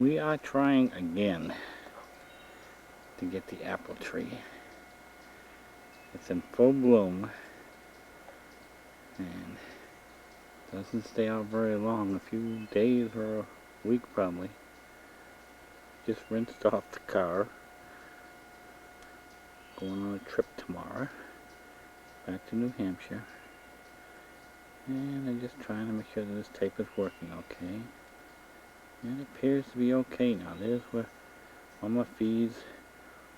We are trying again to get the apple tree. It's in full bloom and doesn't stay out very long, a few days or a week probably. Just rinsed off the car. Going on a trip tomorrow back to New Hampshire. And I'm just trying to make sure that this tape is working okay. And it appears to be okay now. There's where Mama feeds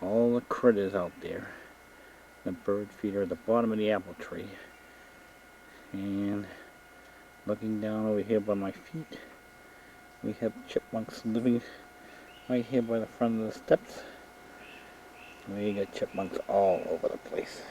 all the critters out there. The bird feeder at the bottom of the apple tree. And looking down over here by my feet, we have chipmunks living right here by the front of the steps. We got chipmunks all over the place.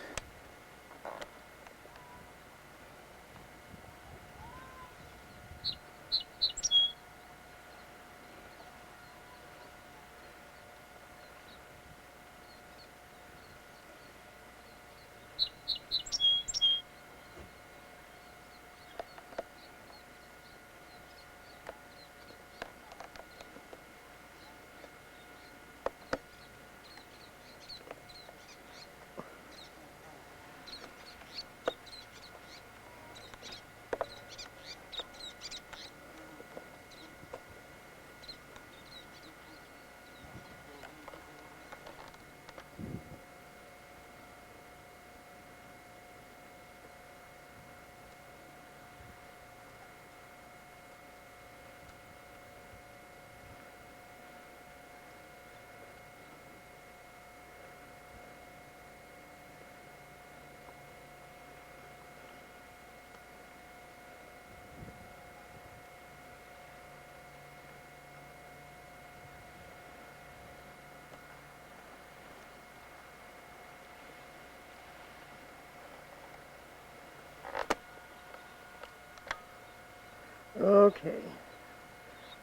Okay,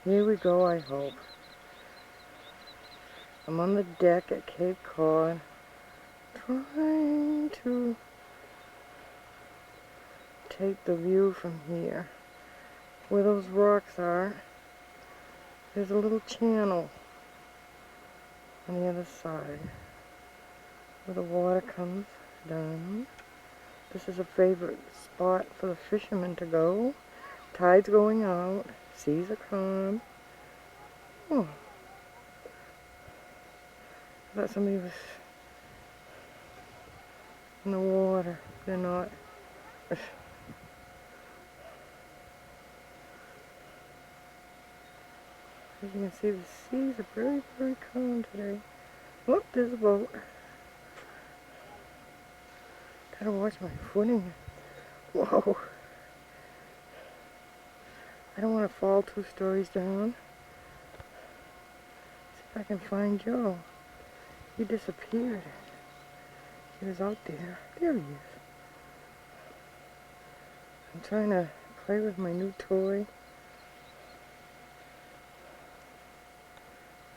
here we go, I hope. I'm on the deck at Cape Cod, trying to take the view from here. Where those rocks are, there's a little channel on the other side where the water comes down. This is a favorite spot for the fishermen to go. Tide's going out, seas are calm. Oh, I thought somebody was in the water. They're not. As you can see, the seas are very, very calm today. Look, there's a boat. Gotta watch my footing. Whoa. I don't want to fall 2 stories down. See if I can find Joe. He disappeared. He was out there. There he is. I'm trying to play with my new toy.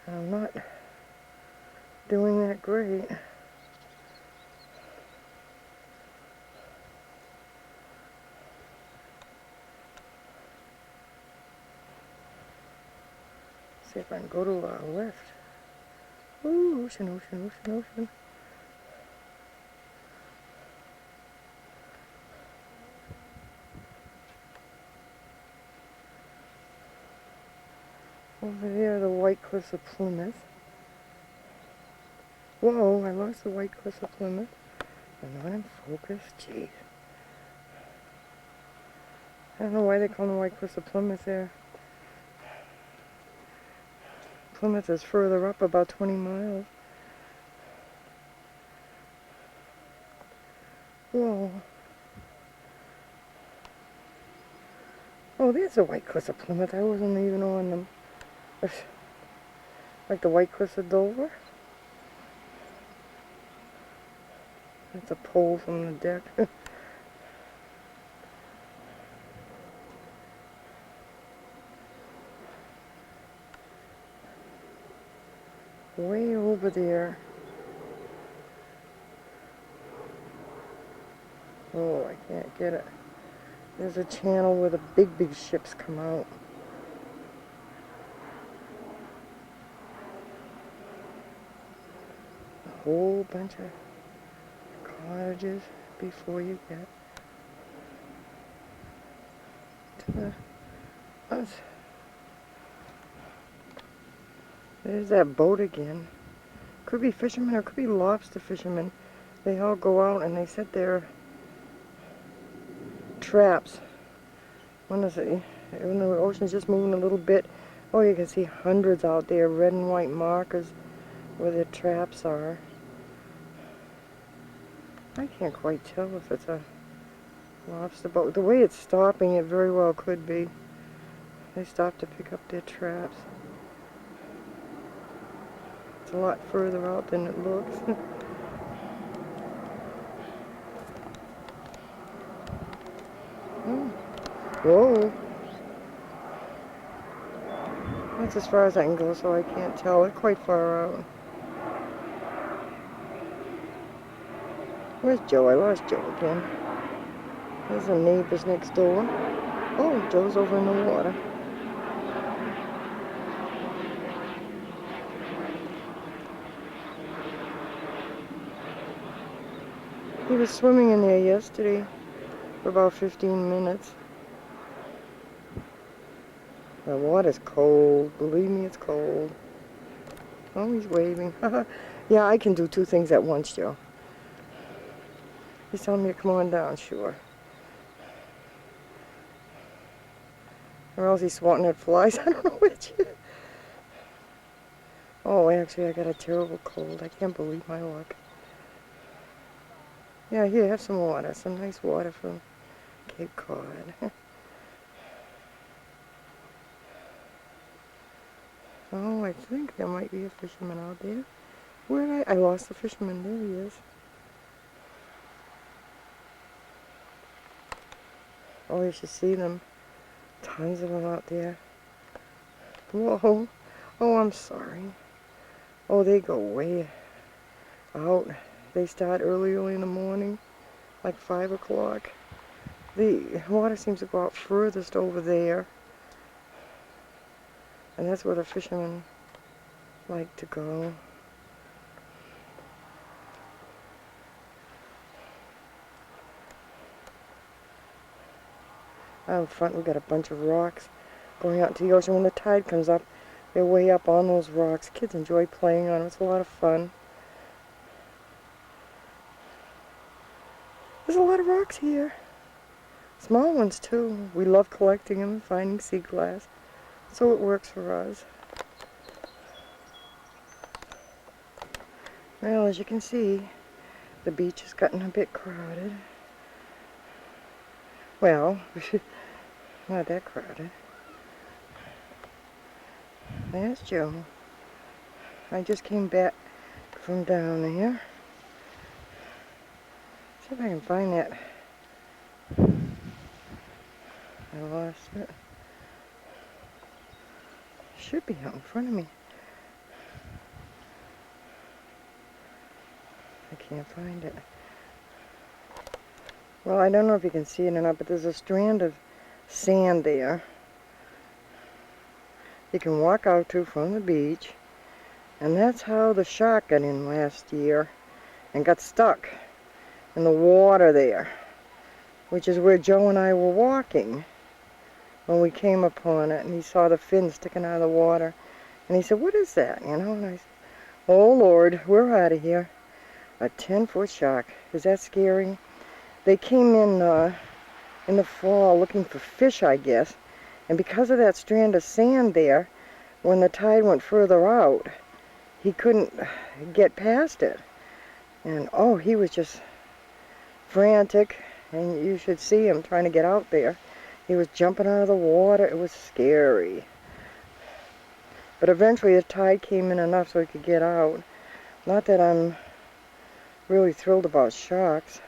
And I'm not doing that great. See if I can go to our left. Ooh, ocean, ocean, ocean, ocean. Over there, the White Cliffs of Plymouth. Whoa, I lost the White Cliffs of Plymouth. I'm not in focus. Jeez. I don't know why they call them the White Cliffs of Plymouth there. Plymouth is further up, about 20 miles. Whoa. Oh, there's the White Cliffs of Plymouth. I wasn't even on them. Like the White Cliffs of Dover. That's a pole from the deck. Way over there. Oh, I can't get it. There's a channel where the big ships come out. whole bunch of cottages before you get to the us. There's that boat again. Could be fishermen or could be lobster fishermen. They all go out and they set their traps. When the ocean's just moving a little bit, oh, you can see hundreds out there, red and white markers where their traps are. I can't quite tell if it's a lobster boat. The way it's stopping, it very well could be. They stop to pick up their traps. It's a lot further out than it looks. Oh. Whoa. That's as far as I can go, so I can't tell. It's quite far out. Where's Joe? I lost Joe again. There's the neighbors next door. Oh, Joe's over in the water. He was swimming in there yesterday for about 15 minutes. The water's cold. Believe me, it's cold. Oh, he's waving. Yeah, I can do two things at once, Joe. He's telling me to come on down, sure. Or else he's swatting at flies. I don't know which. Oh, actually, I got a terrible cold. I can't believe my luck. Yeah, here, have some water. Some nice water from Cape Cod. Oh, I think there might be a fisherman out there. Where I lost the fisherman. There he is. Oh, you should see them. Tons of them out there. Whoa. Oh, I'm sorry. Oh, they go way out. They start early in the morning, like 5 o'clock. The water seems to go out furthest over there. And that's where the fishermen like to go. Out front we got a bunch of rocks going out to the ocean. When the tide comes up, they're way up on those rocks. Kids enjoy playing on them. It's a lot of fun. There's a lot of rocks here. Small ones too. We love collecting them and finding sea glass. So it works for us. Well, as you can see, the beach has gotten a bit crowded. Well, not that crowded. There's Joe. I just came back from down there. See if I can find that. I lost it. Should be out in front of me. I can't find it. Well, I don't know if you can see it or not, but there's a strand of sand there. You can walk out to from the beach, and that's how the shark got in last year and got stuck in the water there, which is where Joe and I were walking when we came upon it, and he saw the fin sticking out of the water, and he said, "What is that?" You know, and I said, "Oh Lord, we're out of here." A 10-foot shark. Is that scary? They came in the fall looking for fish, I guess, and because of that strand of sand there, when the tide went further out, he couldn't get past it. And oh, he was just frantic, and you should see him trying to get out there. He was jumping out of the water. It was scary. But eventually the tide came in enough so he could get out. Not that I'm really thrilled about sharks.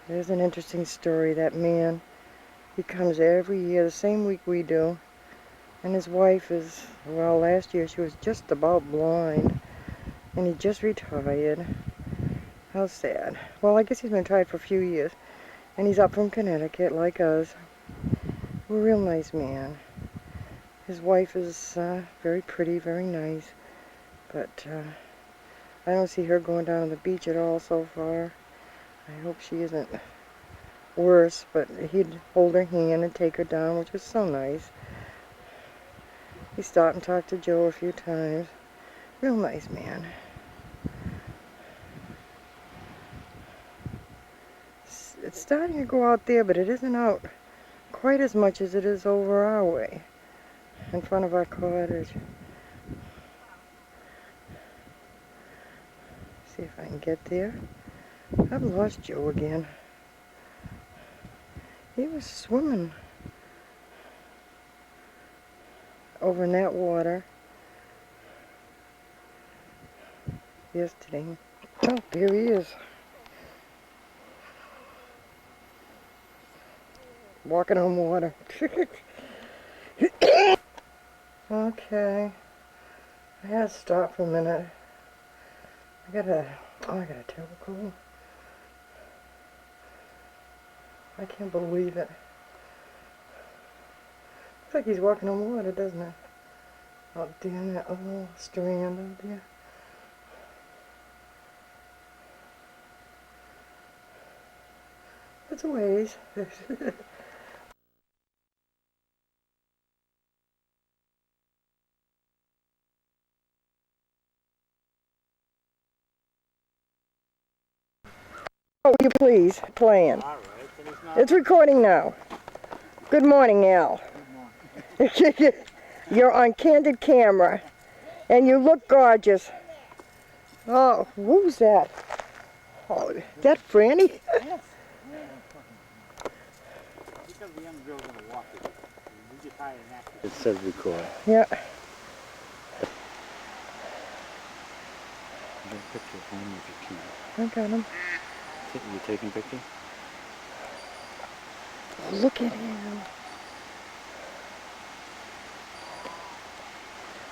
There's an interesting story. That man, he comes every year, the same week we do. And his wife is, well, last year she was just about blind. And he just retired. How sad. Well, I guess he's been retired for a few years. And he's up from Connecticut, like us. A real nice man. His wife is very pretty, very nice, but I don't see her going down to the beach at all so far. I hope she isn't worse, but he'd hold her hand and take her down, which was so nice. He stopped and talked to Joe a few times. Real nice man. It's starting to go out there, but it isn't out quite as much as it is over our way, in front of our cottage. See if I can get there. I've lost Joe again. He was swimming over in that water yesterday. Oh, there he is. Walking on water. Okay. I had to stop for a minute. I got a terrible cold. I can't believe it. Looks like he's walking on water, doesn't it? Out there in that little strand out there. It's a ways. Oh, will you please, playing. All right, then it's not. It's recording now. Good morning, Al. Good morning. You're on candid camera, and you look gorgeous. Oh, who's that? Oh, that Franny? Yes. Because the young girl's gonna walk with you. We just hired an actor. It says record. Yeah. Get a picture of him if you can. I got him. You taking picture? Look at him.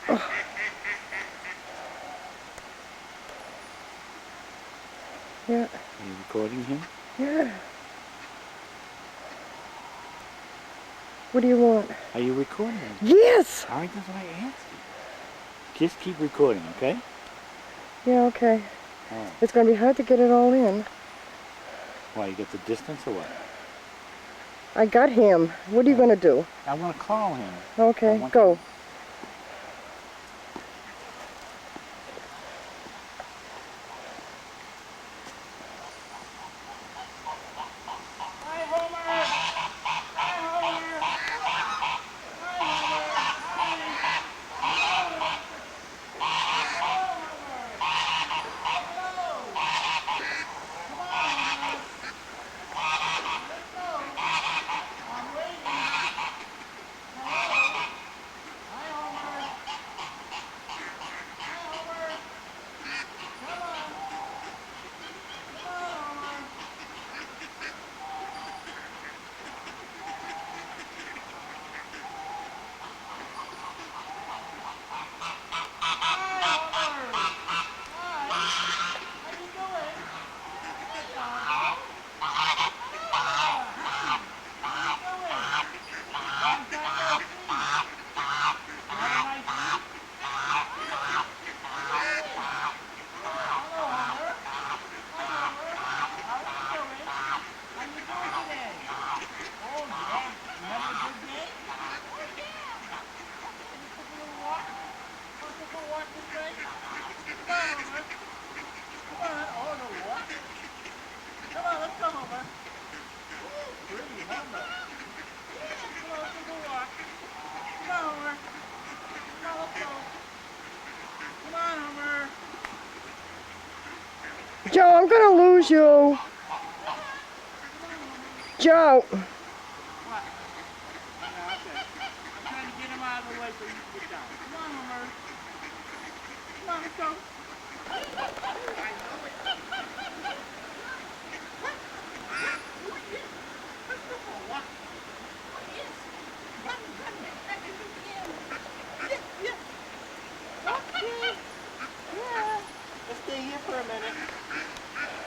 Oh. Yeah. Are you recording him? Yeah. What do you want? Are you recording him? Yes! Alright, that's what I asked you. Just keep recording, okay? Yeah, okay. Alright. It's going to be hard to get it all in. Why, you get the distance or what? I got him. What are you going to do? I want to call him. Okay, go. Joe, I'm going to lose you. Joe. What? Yeah, okay. I'm trying to get him out of the way so you can get down. Come on, Homer. Come on, let's go. I know it. Let's go for a walk. Yes. Run. Yeah. Okay. Yeah. Let's stay here for a minute.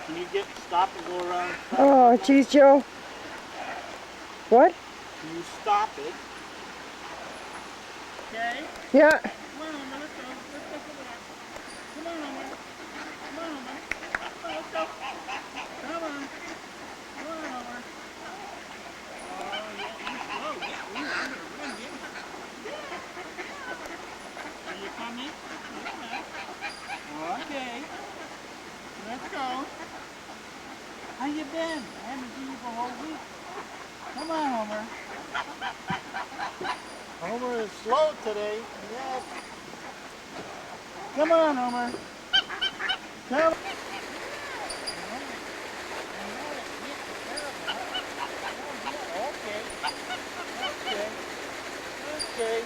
Can you stop and go around? Oh, geez, Joe. What? Can you stop it? Okay? Yeah. Come on, Homer, let's go. Let's go for that. Come on, Homer. Come on, Homer. Come on, let's go. Come on. Come on, Homer. Oh, yeah, you're slow. Yeah, ooh, I'm gonna run you. Are you coming? Yeah. Okay. Let's go. How you been? I haven't seen you for a whole week. Come on, Homer. Homer is slow today. Yes. Come on, Homer. Come. Okay. Okay. Okay.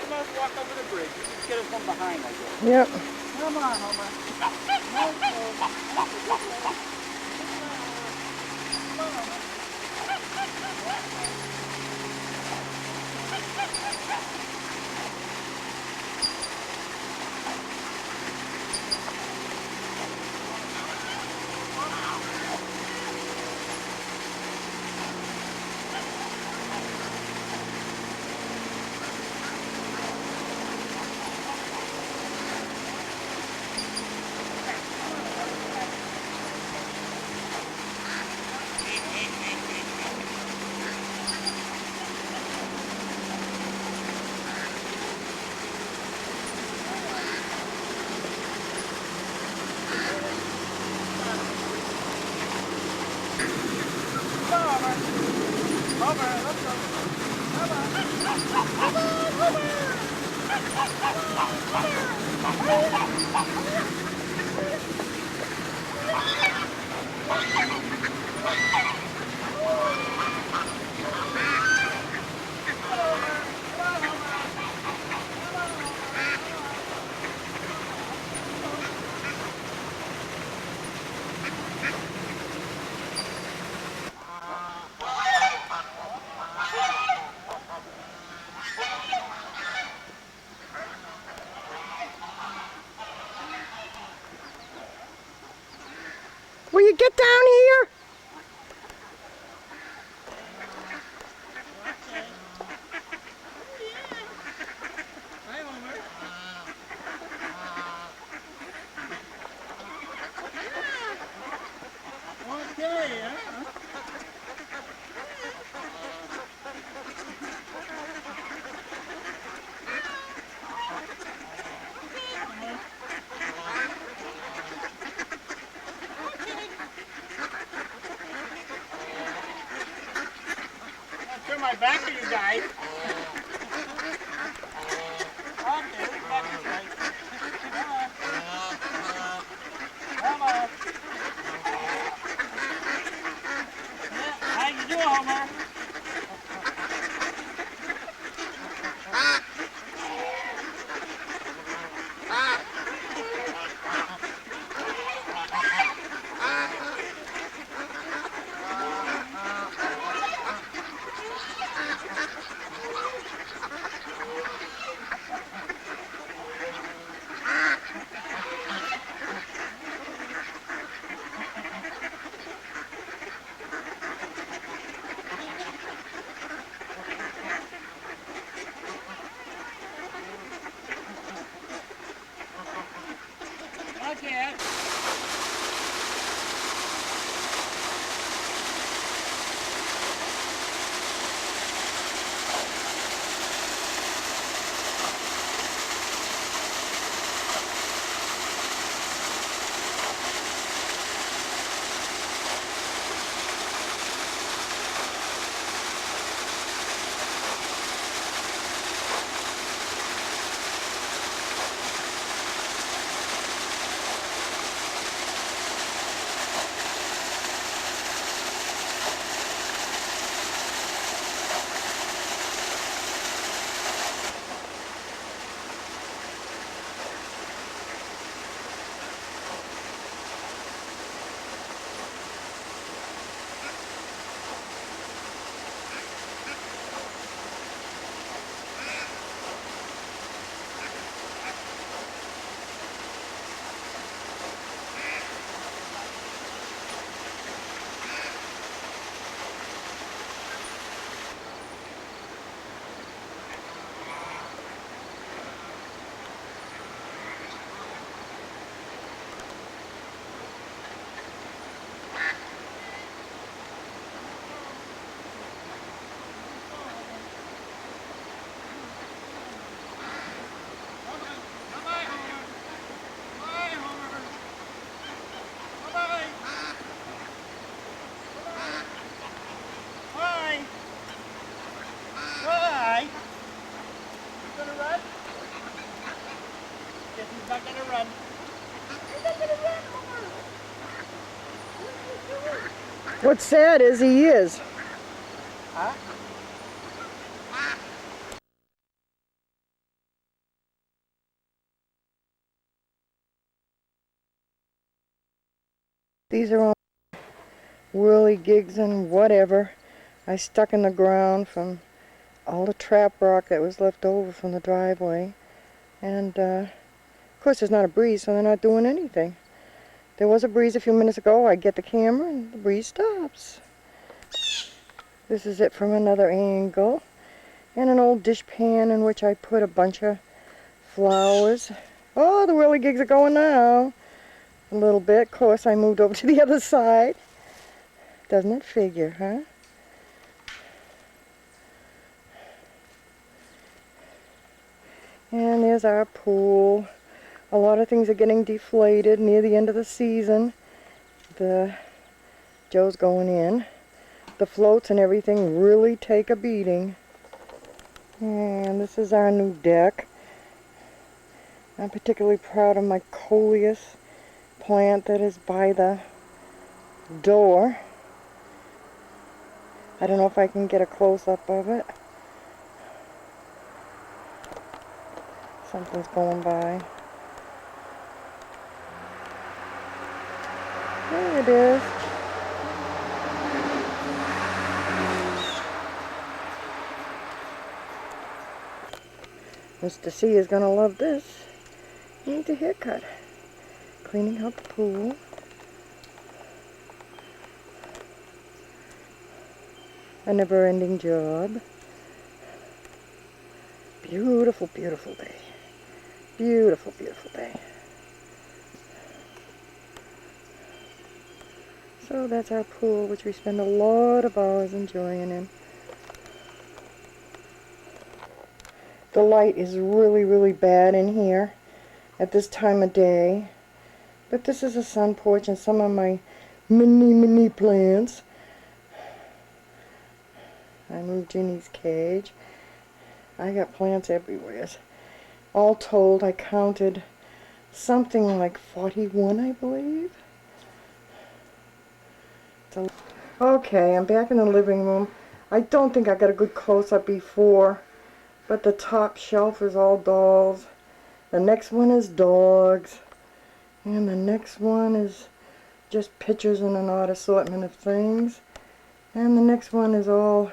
Come on, let's walk over the bridge. You can get us from behind, I guess. Yep. Come on, Homer. Let's go. Come on, Homer. Will you get down here? Hi, Homer. Okay, huh? I'll turn my back to you guys. Okay, let's back this way. Come on. Yeah, how you doing, Homer? not gonna run. You're not gonna run, Homer. What are you doing? What's sad is he is. Huh? These are all whirligigs and whatever I stuck in the ground from all the trap rock that was left over from the driveway. And of course there's not a breeze, so they're not doing anything. There was a breeze a few minutes ago. I get the camera and the breeze stops. This is it from another angle. And an old dishpan in which I put a bunch of flowers. Oh, the whirligigs are going now. A little bit. Of course, I moved over to the other side. Doesn't it figure, huh? And there's our pool. A lot of things are getting deflated near the end of the season. Joe's going in. The floats and everything really take a beating. And this is our new deck. I'm particularly proud of my coleus plant that is by the door. I don't know if I can get a close-up of it. Something's going by. There it is. Mr. C is going to love this. He needs a haircut. Cleaning out the pool. A never-ending job. Beautiful, beautiful day. Beautiful, beautiful day. So that's our pool, which we spend a lot of hours enjoying in. The light is really, really bad in here at this time of day. But this is a sun porch and some of my mini plants. I moved Ginny's cage. I got plants everywhere. All told, I counted something like 41, I believe. Okay, I'm back in the living room. I don't think I got a good close-up before, but the top shelf is all dolls. The next one is dogs. And the next one is just pictures and an odd assortment of things. And the next one is all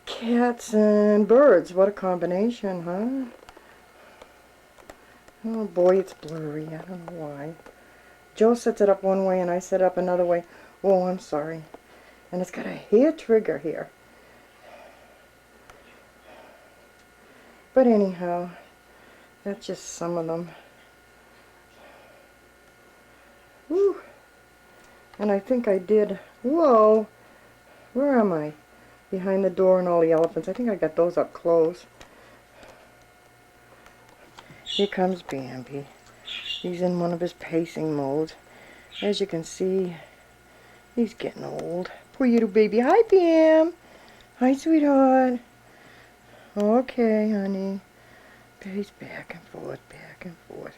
cats and birds. What a combination, huh? Oh boy, it's blurry. I don't know why. Joe sets it up one way and I set it up another way. Oh, I'm sorry. And it's got a hair trigger here. But anyhow, that's just some of them. Whew. And I think I did. Whoa! Where am I? Behind the door and all the elephants. I think I got those up close. Here comes Bambi. He's in one of his pacing modes. As you can see, he's getting old. Poor little baby. Hi, Bam. Hi, sweetheart. Okay, honey. Pace back and forth, back and forth.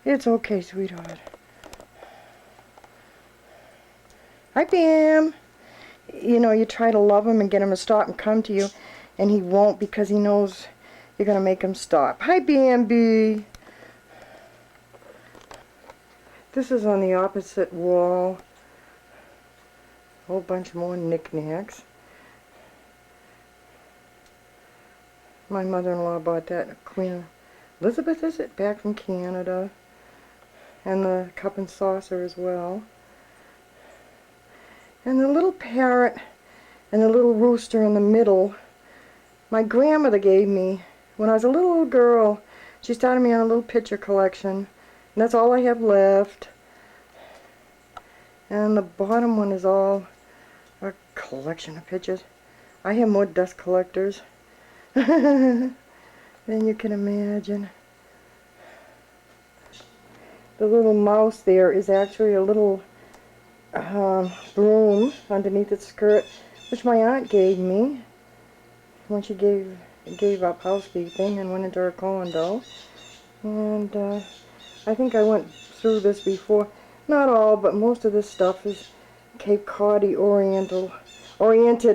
It's okay, sweetheart. Hi, Bam. You know, you try to love him and get him to stop and come to you, and he won't because he knows you're going to make him stop. Hi, Bambi. This is on the opposite wall. A whole bunch more knickknacks. My mother-in-law bought that Queen Elizabeth, is it? Back from Canada. And the cup and saucer as well. And the little parrot and the little rooster in the middle, my grandmother gave me when I was a little girl. She started me on a little picture collection. And that's all I have left. And the bottom one is all a collection of pictures. I have more dust collectors than you can imagine. The little mouse there is actually a little broom underneath its skirt, which my aunt gave me when she gave up housekeeping and went into her condo. And I think I went through this before. Not all, but most of this stuff is Cape Cod oriented,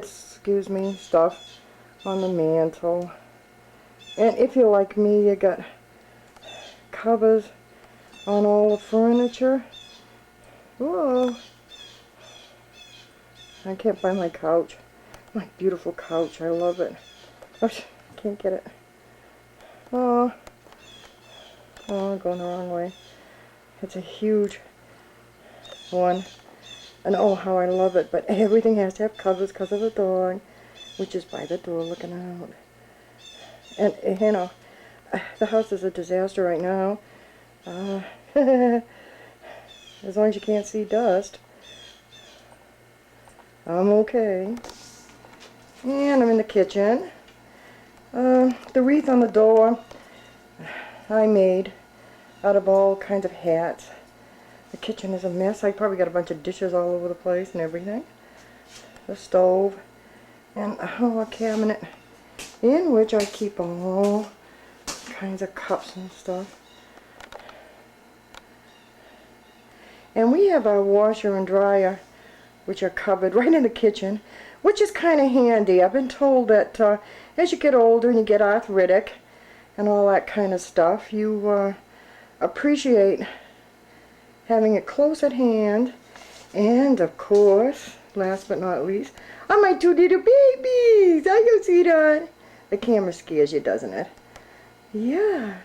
excuse me, stuff on the mantle. And if you're like me, you got covers on all the furniture. Whoa! I can't find my couch. My beautiful couch. I love it. Oops, can't get it. Oh, I'm going the wrong way. It's a huge one. And oh, how I love it. But everything has to have covers because of the dog, which is by the door looking out. And, you know, the house is a disaster right now. As long as you can't see dust, I'm okay. And I'm in the kitchen. The wreath on the door I made out of all kinds of hats. The kitchen is a mess. I probably got a bunch of dishes all over the place and everything. The stove and a cabinet in which I keep all kinds of cups and stuff. And we have our washer and dryer, which are covered right in the kitchen, which is kind of handy. I've been told that as you get older and you get arthritic and all that kind of stuff, you appreciate having it close at hand. And of course, last but not least, are my two little babies. Hi, you sweetheart. The camera scares you, doesn't it? Yeah.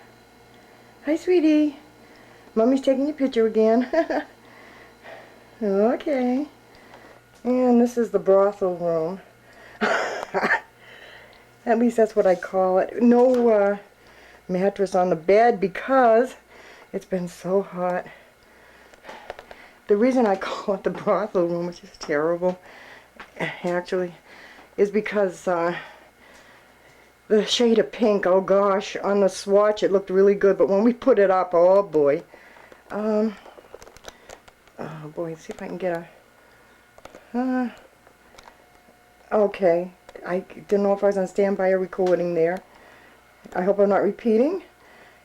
Hi, sweetie. Mommy's taking your picture again. Okay. And this is the brothel room. At least that's what I call it. No mattress on the bed because it's been so hot. The reason I call it the brothel room, which is terrible, actually, is because the shade of pink, oh gosh, on the swatch it looked really good, but when we put it up, oh boy. Oh boy, let's see if I can get a... okay, I didn't know if I was on standby or recording there. I hope I'm not repeating.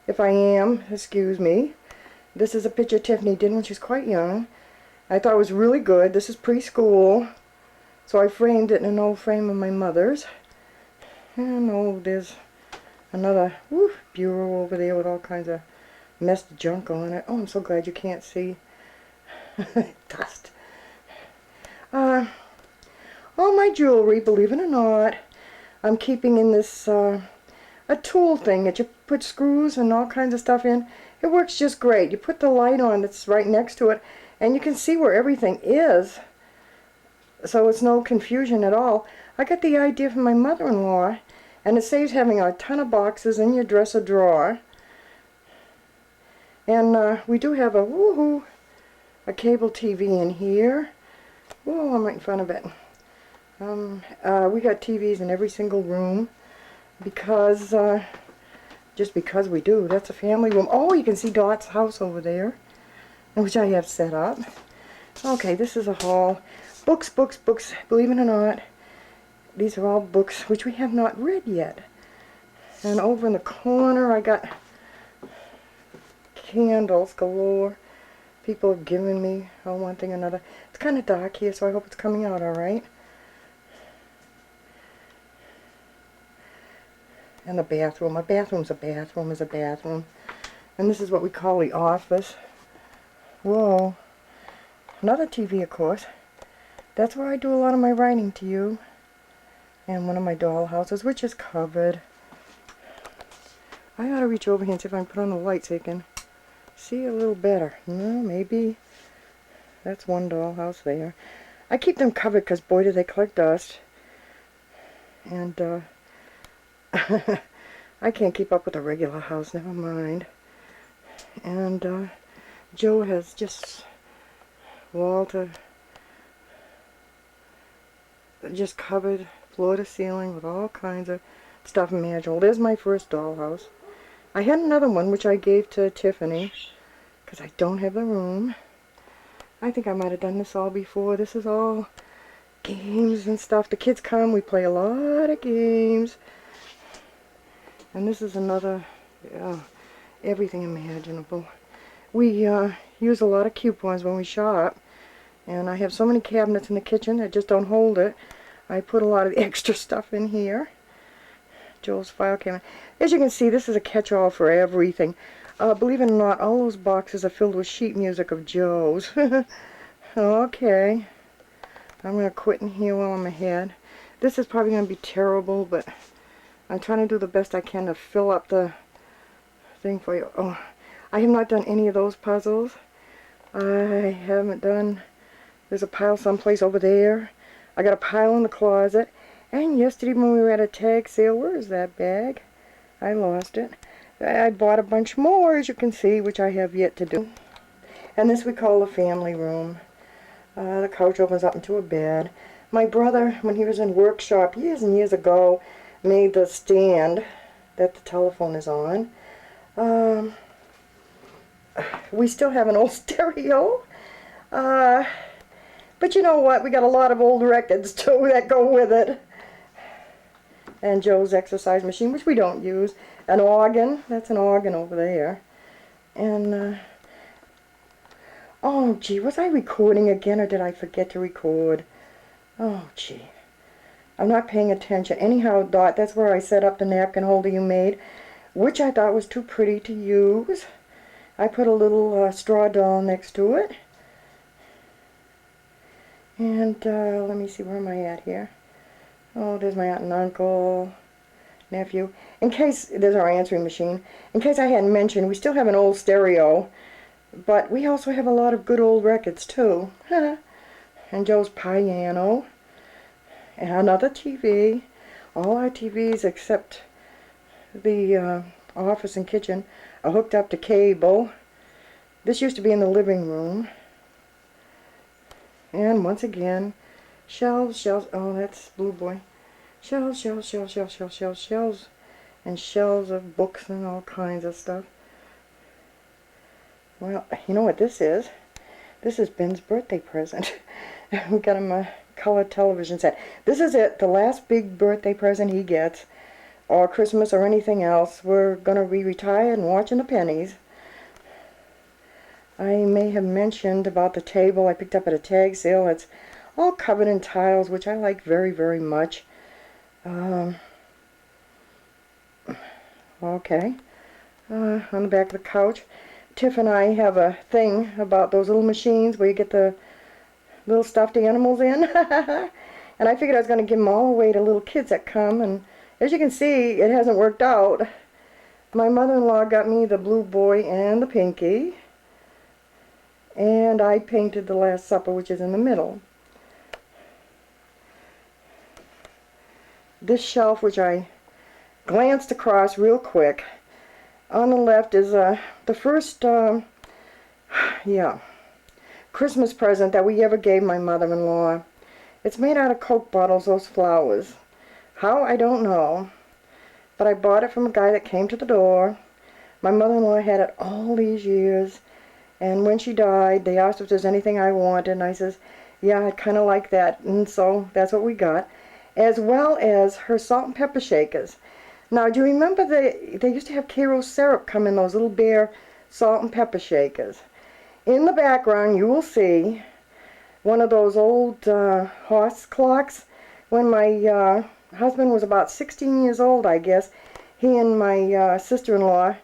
If I am, excuse me. This is a picture Tiffany did when she was quite young. I thought it was really good. This is preschool. So I framed it in an old frame of my mother's. And oh, there's another bureau over there with all kinds of messed junk on it. Oh, I'm so glad you can't see. Dust. All my jewelry, believe it or not, I'm keeping in this a tool thing that you put screws and all kinds of stuff in. It works just great. You put the light on that's right next to it, and you can see where everything is. So it's no confusion at all. I got the idea from my mother-in-law, and it saves having a ton of boxes in your dresser drawer. And we do have a cable TV in here. Whoa, I'm right in front of it. We got TVs in every single room because, just because we do. That's a family room. Oh, you can see Dot's house over there, which I have set up. Okay, this is a hall. Books, books, books. Believe it or not, these are all books which we have not read yet. And over in the corner, I got candles galore. People have given me one thing or another. It's kind of dark here, so I hope it's coming out all right. And the bathroom. A bathroom's a bathroom is a bathroom. And this is what we call the office. Whoa. Another TV, of course. That's where I do a lot of my writing to you. And one of my doll houses, which is covered. I ought to reach over here and see if I can put on the light so you can see a little better. No, maybe. That's one dollhouse there. I keep them covered because boy do they collect dust. And I can't keep up with a regular house, never mind. And Joe has just wall to just covered floor to ceiling with all kinds of stuff imaginable. There's my first dollhouse. I had another one which I gave to Tiffany because I don't have the room. I think I might have done this all before. This is all games and stuff. The kids come, we play a lot of games. And this is another, everything imaginable. We use a lot of coupons when we shop, and I have so many cabinets in the kitchen that just don't hold it. I put a lot of extra stuff in here. Joel's file cabinet. As you can see, this is a catch-all for everything. Believe it or not, all those boxes are filled with sheet music of Joe's. Okay. I'm going to quit in here while I'm ahead. This is probably going to be terrible, but I'm trying to do the best I can to fill up the thing for you. Oh, I have not done any of those puzzles. I haven't done... There's a pile someplace over there. I got a pile in the closet. And yesterday when we were at a tag sale, where is that bag? I lost it. I bought a bunch more, as you can see, which I have yet to do. And this we call the family room. The couch opens up into a bed. My brother, when he was in workshop years and years ago, made the stand that the telephone is on. We still have an old stereo. But you know what? We got a lot of old records, too, that go with it. And Joe's exercise machine, which we don't use. An organ. That's an organ over there. And, oh, gee, was I recording again, or did I forget to record? Oh, gee. I'm not paying attention. Anyhow, Dot, that's where I set up the napkin holder you made, which I thought was too pretty to use. I put a little straw doll next to it. And, let me see, where am I at here? Oh, there's my aunt and uncle, nephew. In case, there's our answering machine. In case I hadn't mentioned, we still have an old stereo, but we also have a lot of good old records, too. And Joe's piano. And another TV. All our TVs except the office and kitchen are hooked up to cable. This used to be in the living room. And once again, shelves, shelves. Oh, that's Blue Boy. Shelves, shelves, shelves, shelves, shelves, shelves, shelves. And shelves of books and all kinds of stuff. Well, you know what this is? This is Ben's birthday present. We got him a color television set. This is it, the last big birthday present he gets, or Christmas or anything else. We're going to be retired and watching the pennies. I may have mentioned about the table I picked up at a tag sale. It's all covered in tiles, which I like very, very much. Okay. On the back of the couch, Tiff and I have a thing about those little machines where you get the little stuffed animals in. And I figured I was going to give them all away to little kids that come. And as you can see, it hasn't worked out. My mother-in-law got me the Blue Boy and the Pinky. And I painted the Last Supper, which is in the middle. This shelf, which I glanced across real quick, on the left is the first, Christmas present that we ever gave my mother-in-law. It's made out of Coke bottles, those flowers. How, I don't know. But I bought it from a guy that came to the door. My mother-in-law had it all these years. And when she died, they asked if there's anything I wanted, and I says, yeah, I'd kind of like that. And so that's what we got, as well as her salt and pepper shakers. Now, do you remember they used to have Karo syrup come in those little bare salt and pepper shakers? In the background, you will see one of those old horse clocks. When my husband was about 16 years old, I guess, he and my sister-in-law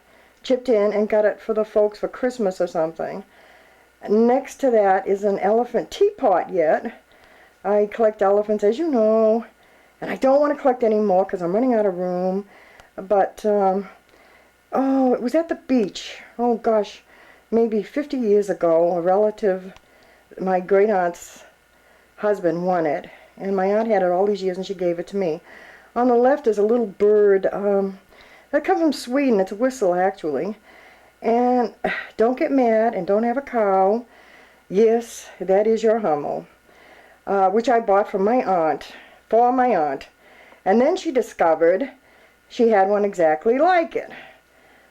chipped in and got it for the folks for Christmas or something. Next to that is an elephant teapot yet. I collect elephants, as you know, and I don't want to collect any more because I'm running out of room. But, oh, it was at the beach. Oh, gosh, maybe 50 years ago, a relative, my great-aunt's husband, won it. And my aunt had it all these years, and she gave it to me. On the left is a little bird. That comes from Sweden. It's a whistle, actually. And don't get mad and don't have a cow. Yes, that is your Hummel, which I bought from my aunt, for my aunt. And then she discovered she had one exactly like it.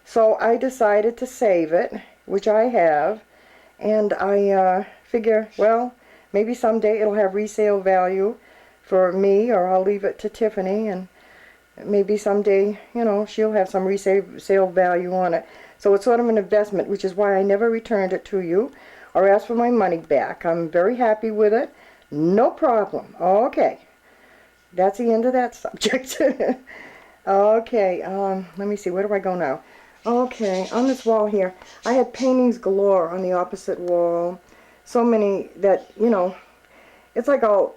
So I decided to save it, which I have. And I figure, well, maybe someday it'll have resale value for me, or I'll leave it to Tiffany, and maybe someday, you know, she'll have some resale value on it. So it's sort of an investment, which is why I never returned it to you or asked for my money back. I'm very happy with it. No problem. Okay. That's the end of that subject. Okay, let me see. Where do I go now? Okay, on this wall here, I had paintings galore on the opposite wall. So many that, you know, it's like all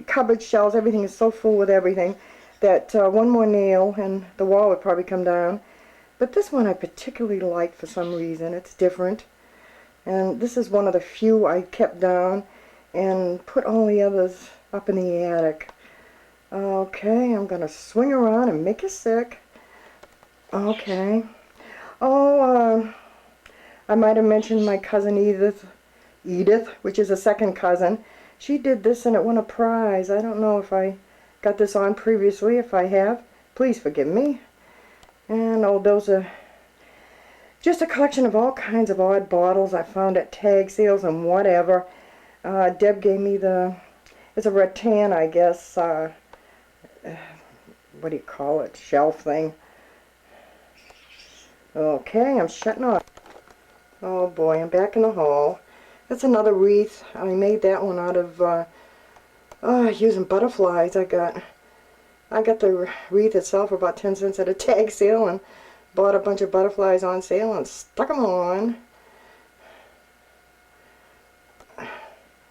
cupboard shelves. Everything is so full with everything that one more nail and the wall would probably come down. But this one I particularly like for some reason. It's different. And this is one of the few I kept down and put all the others up in the attic. Okay, I'm going to swing around and make you sick. Okay. Oh, I might have mentioned my cousin Edith, which is a second cousin. She did this and it won a prize. I don't know if I got this on previously. If I have, please forgive me. And oh, those are just a collection of all kinds of odd bottles I found at tag sales and whatever. Deb gave me it's a rattan, I guess, what do you call it, shelf thing. Okay, I'm shutting off. Oh boy, I'm back in the hall. That's another wreath. I made that one out of using butterflies. I got the wreath itself for about 10 cents at a tag sale and bought a bunch of butterflies on sale and stuck them on.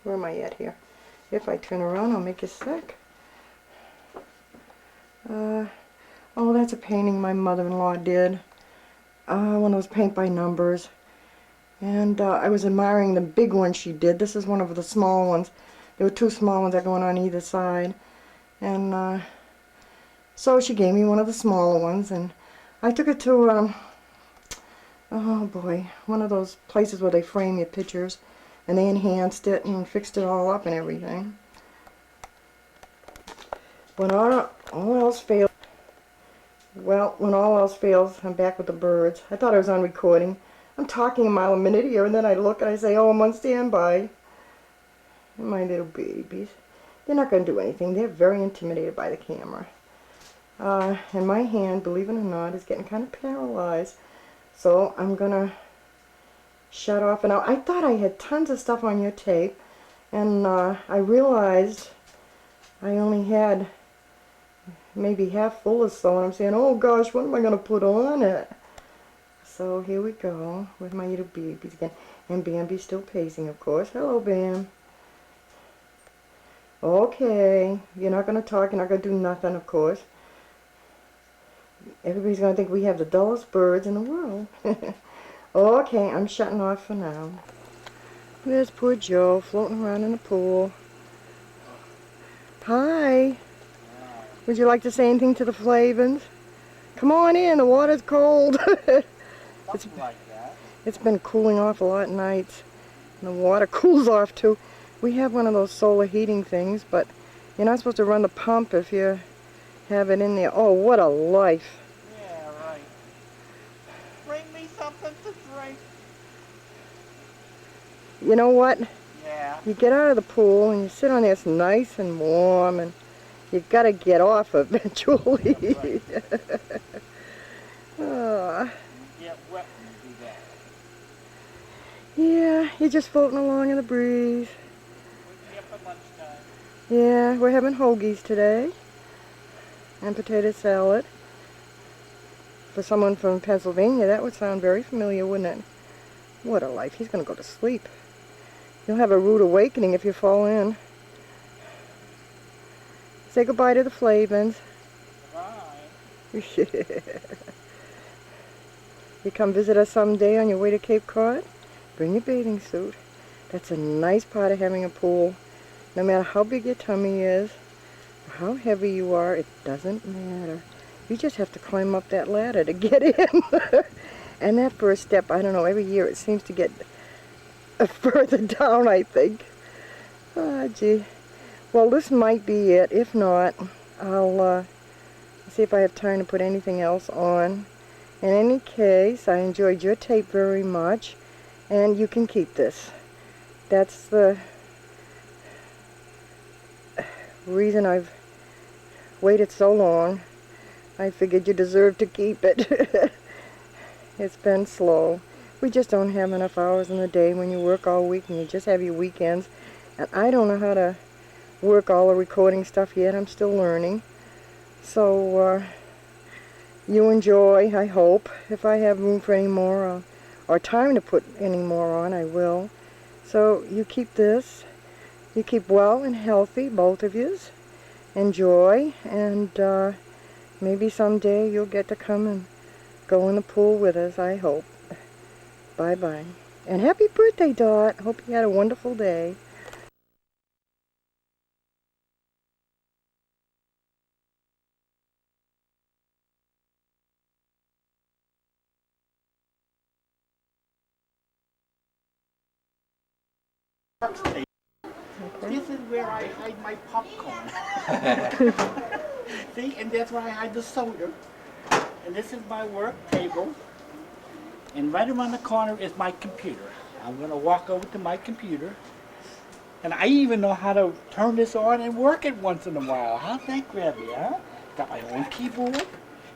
Where am I at here? If I turn around, I'll make you sick. Oh, that's a painting my mother-in-law did. One of those paint by numbers. And I was admiring the big one she did. This is one of the small ones. There were two small ones that go on either side. And so she gave me one of the smaller ones. And I took it to, oh boy, one of those places where they frame your pictures. And they enhanced it and fixed it all up and everything. When all else fails, well, when all else fails, I'm back with the birds. I thought I was on recording. I'm talking a mile a minute here, and then I look and I say, oh, I'm on standby. And my little babies. They're not going to do anything. They're very intimidated by the camera. And my hand, believe it or not, is getting kind of paralyzed. So I'm going to shut off. And I thought I had tons of stuff on your tape, and I realized I only had maybe half full or so, and I'm saying, oh gosh, what am I going to put on it? So here we go with my little babies again. And Bambi's still pacing, of course. Hello, Bam. Okay, you're not going to talk, you're not going to do nothing, of course. Everybody's going to think we have the dullest birds in the world. Okay, I'm shutting off for now. There's poor Joe floating around in the pool. Hi. Would you like to say anything to the Flavins? Come on in, the water's cold. Something like that. It's been cooling off a lot at nights. And the water cools off too. We have one of those solar heating things, but you're not supposed to run the pump if you have it in there. Oh, what a life. Yeah, right. Bring me something to drink. You know what? Yeah. You get out of the pool and you sit on there, it's nice and warm, and you gotta get off eventually. Right. Ah. You get wet when you do that. Yeah, you're just floating along in the breeze. Wake me up at lunchtime. Yeah, we're having hoagies today. And potato salad. For someone from Pennsylvania, that would sound very familiar, wouldn't it? What a life. He's going to go to sleep. You'll have a rude awakening if you fall in. Say goodbye to the Flavins. Bye. You come visit us someday on your way to Cape Cod, bring your bathing suit. That's a nice part of having a pool. No matter how big your tummy is, or how heavy you are, it doesn't matter. You just have to climb up that ladder to get in. And that first step, I don't know, every year it seems to get further down, I think. Ah, gee. Well, this might be it. If not, I'll see if I have time to put anything else on. In any case, I enjoyed your tape very much, and you can keep this. That's the reason I've waited so long. I figured you deserved to keep it. It's been slow. We just don't have enough hours in the day when you work all week and you just have your weekends. And I don't know how to work all the recording stuff yet. I'm still learning. So you enjoy, I hope. If I have room for any more or time to put any more on, I will. So you keep this. You keep well and healthy, both of yous. Enjoy, and maybe someday you'll get to come and go in the pool with us, I hope. Bye-bye. And happy birthday, Dot. Hope you had a wonderful day. Okay. This is where I hide my popcorn. See, and that's where I hide the soda. And this is my work table. And right around the corner is my computer. I'm going to walk over to my computer. And I even know how to turn this on and work it once in a while. How's that grab me, huh? Got my own keyboard.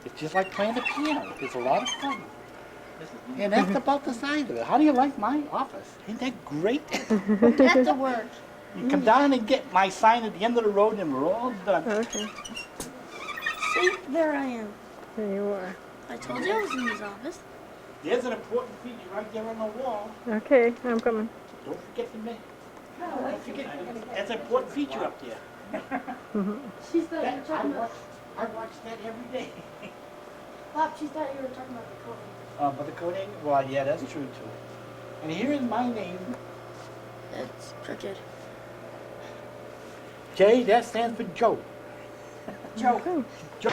It's just like playing the piano. It's a lot of fun. And that's about the size of it. How do you like my office? Ain't that great? That's the word. You come down and get my sign at the end of the road and we're all done. Okay. See, there I am. There you are. I told you I was in his office. There's an important feature right there on the wall. Okay, I'm coming. Don't forget to make. Don't forget. That's an important feature up there. She thought you were talking about. I watch that every day. Pop, she thought you were talking about the coding. But the coding? Well, yeah, that's true too. And here is my name. That's crooked. J, that stands for Joe. Joe. Joe.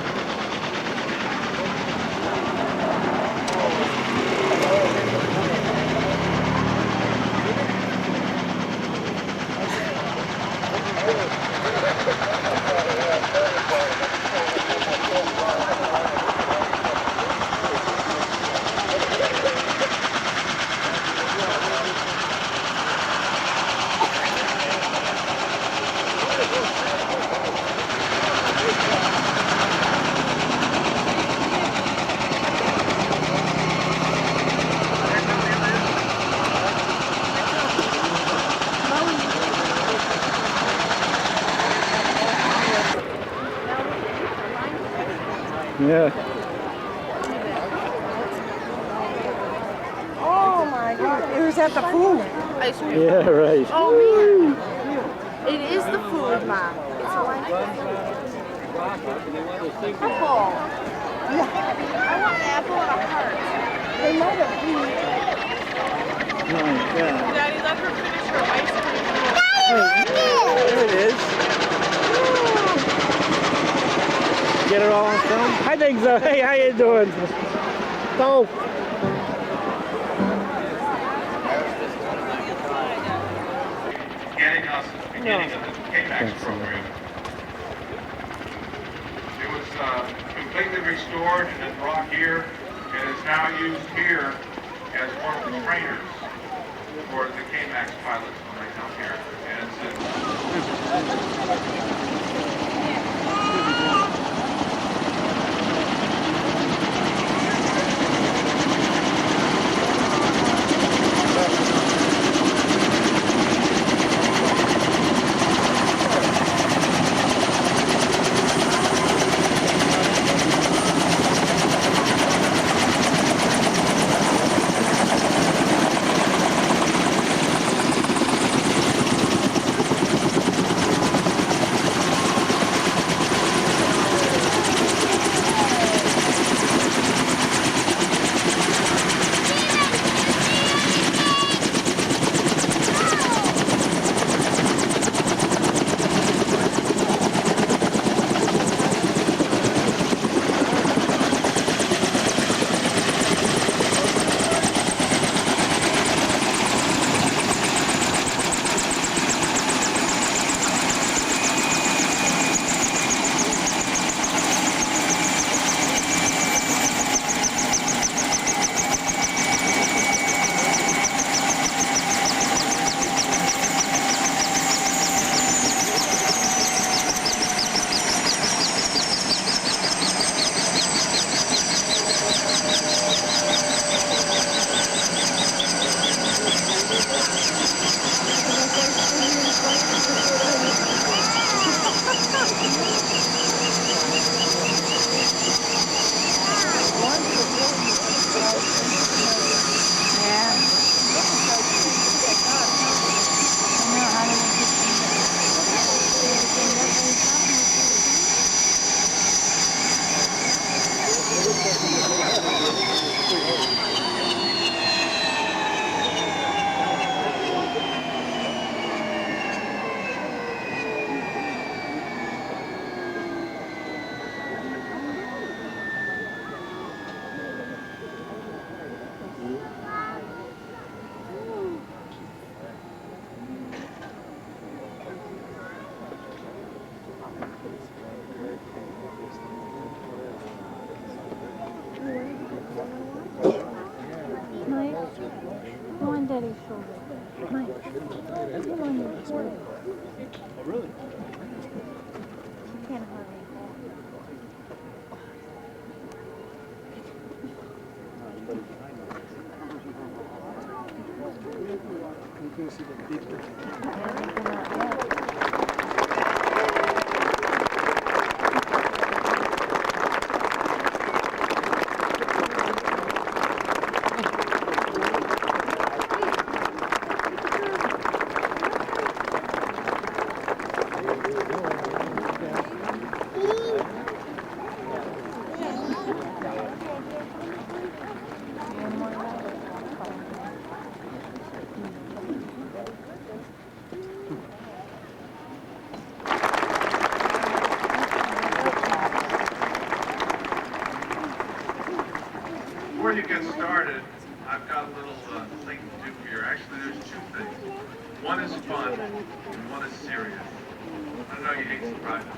Yeah. Oh my God! It was at the food. Ice cream. Yeah, right. Oh man. It is the food, Mom. It's a line. Apple. Yeah. I want an apple and a heart. They might have been. Nice, yeah. Daddy, let her finish her ice cream. There it is. Get it all on film? I think so. Hey, how you doing? So, Beginning of the Kaman program. It was completely restored and then brought here and is now used here as one of the trainers for the Kaman pilots when they come here. And Go on Daddy's shoulder. Mike, come on your shoulder. Oh, really? You can't hardly You can see the big picture. Before you get started, I've got a little thing to do here. Actually, there's two things. One is fun, and one is serious. I know you hate surprises.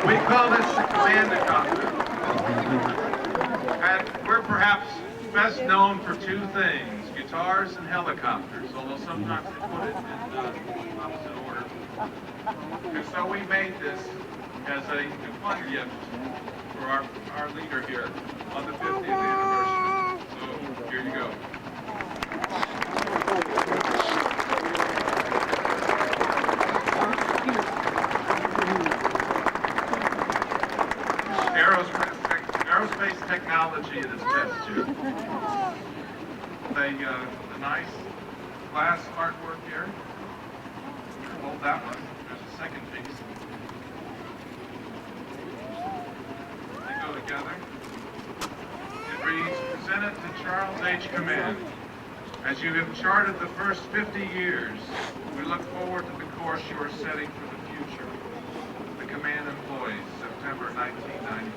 We call this the Kaman helicopter. And we're perhaps best known for two things, guitars and helicopters, although sometimes they put it in opposite order. And so we made this as a fun gift for our leader here on the 50th anniversary. So here you go. Aerospace technology at its best, too. The nice glass artwork here. Hold that one. There's a second piece. They go together. It reads, presented to Charles H. Kaman. As you have charted the first 50 years, we look forward to the course you are setting for the future. The Kaman employees, September 1995.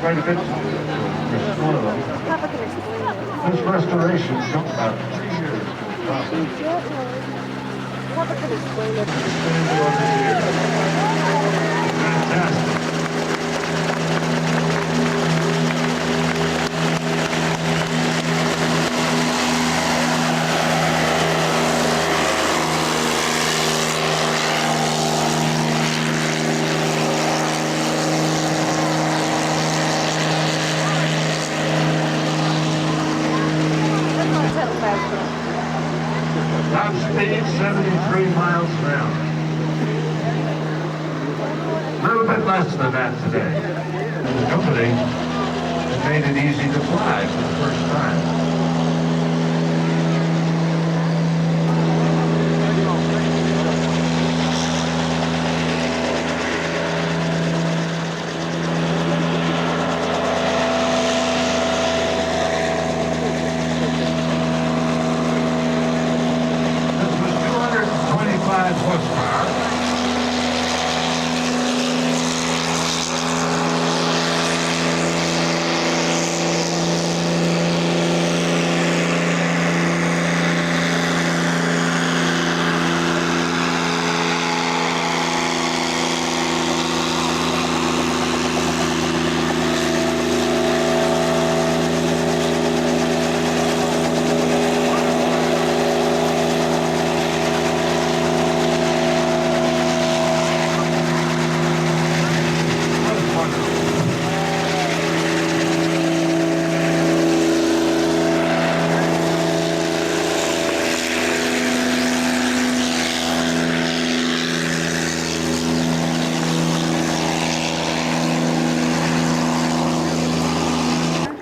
Quite a bit restore them. This restoration took about 3 years. Fantastic. speed 73 miles an hour. A little bit less than that today. And the company has made it easy to fly for the first time. This was 225 horsepower.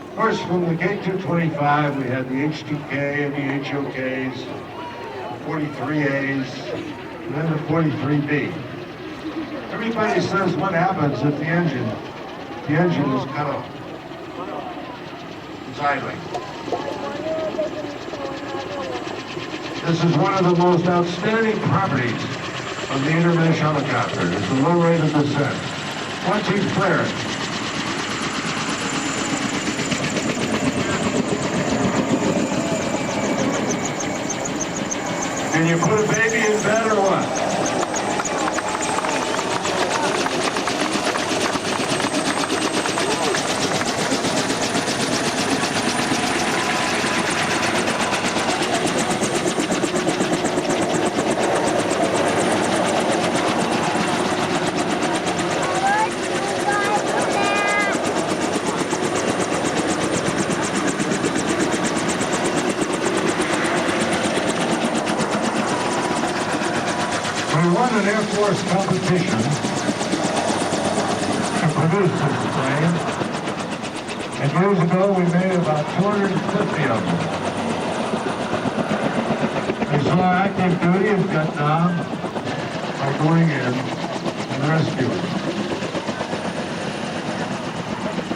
Of course, from the K225, we had the H2K and the HOKs, the 43As, and then the 43B. Everybody says what happens if the engine is cut off. It's idling. This is one of the most outstanding properties of the intermesh helicopter, is the low rate of descent. Once you flare it, can you put a baby in bed or what? We won an Air Force competition to produce this plane, and years ago we made about 250 of them. We saw active duty in Vietnam by going in and rescuing.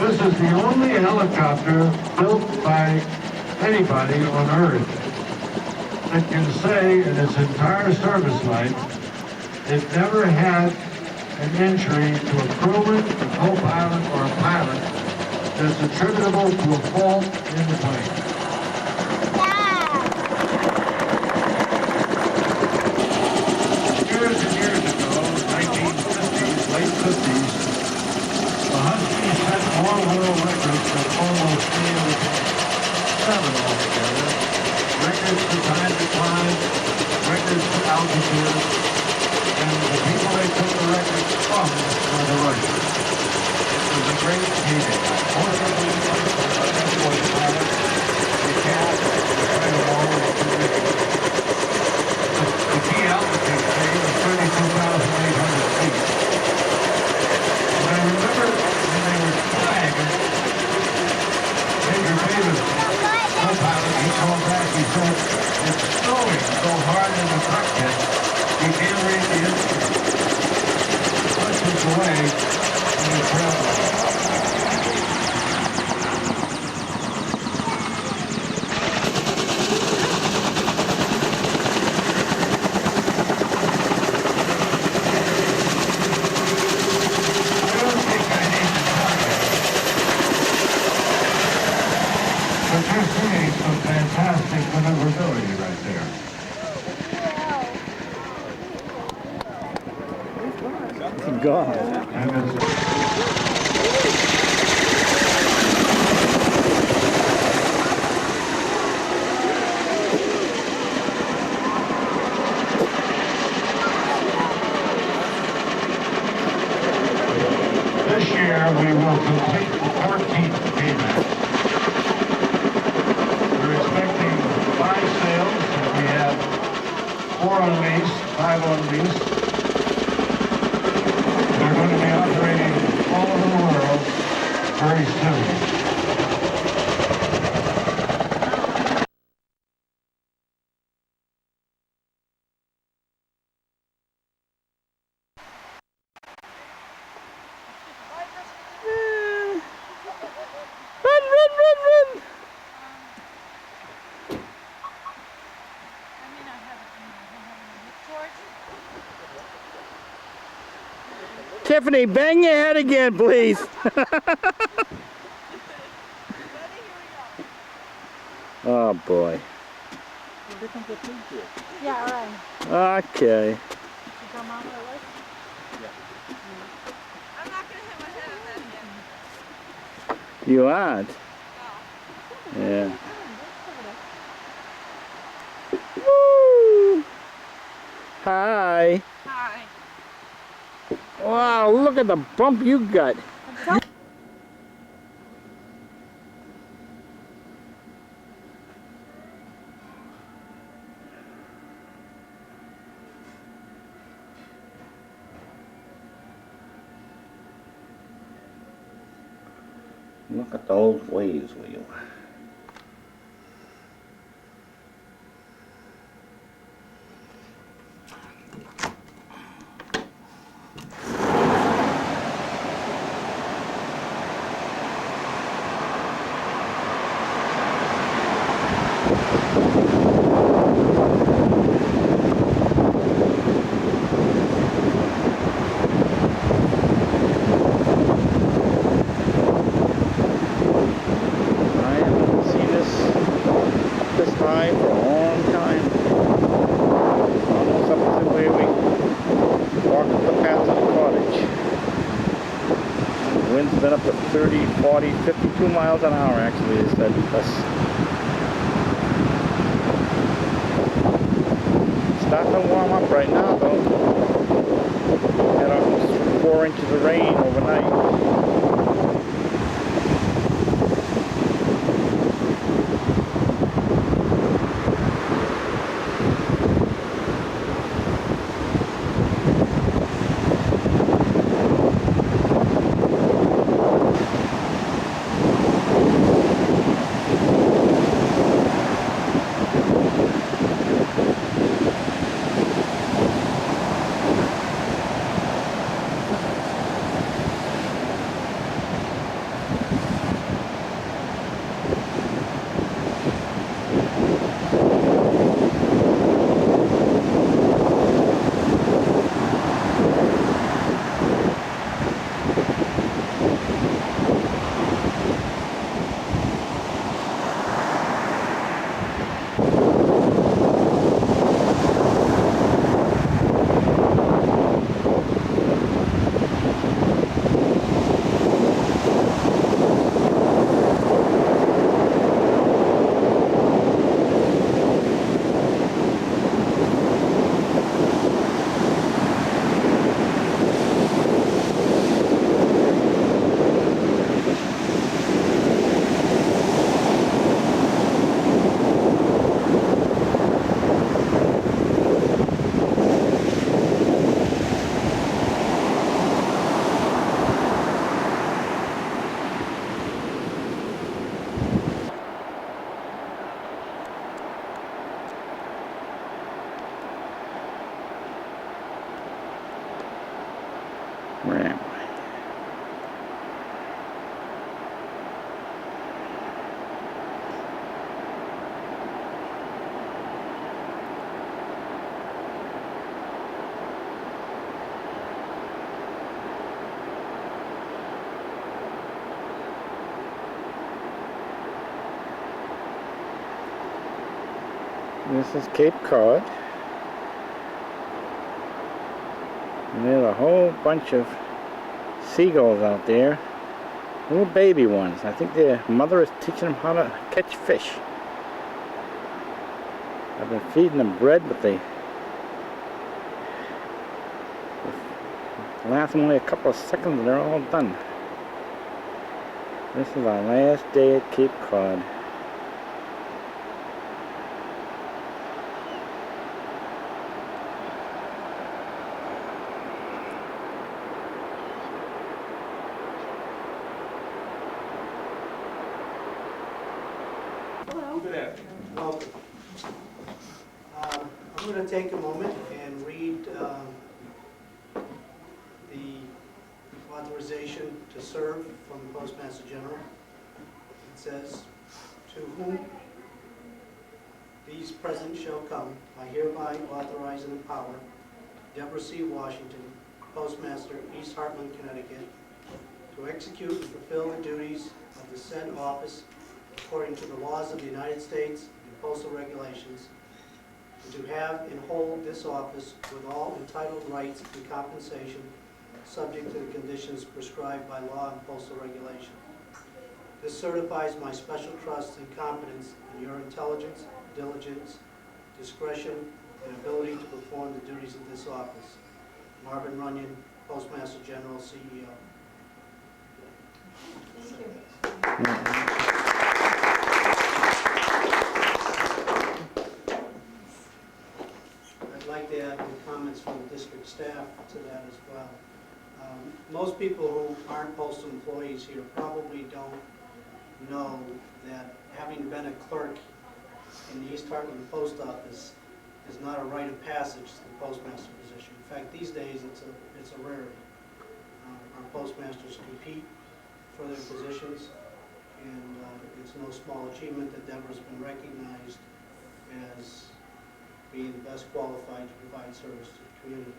This is the only helicopter built by anybody on Earth that can say in its entire service life it never had an injury to a crewman, a co-pilot, or a pilot that's attributable to a fault in the plane. Years and years ago, 1950s, late 50s, the Husky set more world records than almost any other plane. 7 altogether. Records for time to climb, records for altitude, and the people they took the records from were the Russians. It was a great meeting. Most of them were pilots. They can't find them all in 2 weeks. The key altitude change was 32,800 feet. And I remember when they were flying, Major Davis, co-pilot, he called back, he said, it's snowing so hard in the cockpit, you can't read the instrument. Punches away in the travel. I don't think I need to tell you, but you're seeing some fantastic maneuverability right there. God. And it's this year we will complete the 14th Kaman. We're expecting 5 sails, and we have 4 on lease, 5 on lease. They're going to be operating all over the world very soon. Run, run, run, run! Tiffany, bang your head again, please. Oh boy. Yeah, right. Okay. I'm not going to hit my head on that again. You aren't? Yeah. Woo! Hi. Hi. Wow, look at the bump you got. Look at the old waves wheel. Wind's been up to 30, 40, 52 miles an hour actually, they said. Starting to warm up right now though. Had almost 4 inches of rain overnight. Where am I? This is Cape Cod. And there's a whole bunch of seagulls out there. Little baby ones. I think their mother is teaching them how to catch fish. I've been feeding them bread, but they last only a couple of seconds and they're all done. This is our last day at Cape Cod. Good afternoon. Welcome. I'm going to take a moment and read the authorization to serve from the Postmaster General. It says, "To whom these present shall come, I hereby authorize and empower Deborah C. Washington, Postmaster, East Hartland, Connecticut, to execute and fulfill the duties of the said office according to the laws of the United States and postal regulations, and to have and hold this office with all entitled rights and compensation subject to the conditions prescribed by law and postal regulation. This certifies my special trust and confidence in your intelligence, diligence, discretion, and ability to perform the duties of this office. Marvin Runyon, Postmaster General, CEO." Thank you. I'd like to add the comments from the district staff to that as well. Most people who aren't postal employees here probably don't know that having been a clerk in the East Hartland Post Office is not a rite of passage to the postmaster position. In fact, these days it's a rarity. Our postmasters compete for their positions, and it's no small achievement that Deborah's been recognized as being the best qualified to provide service to the community.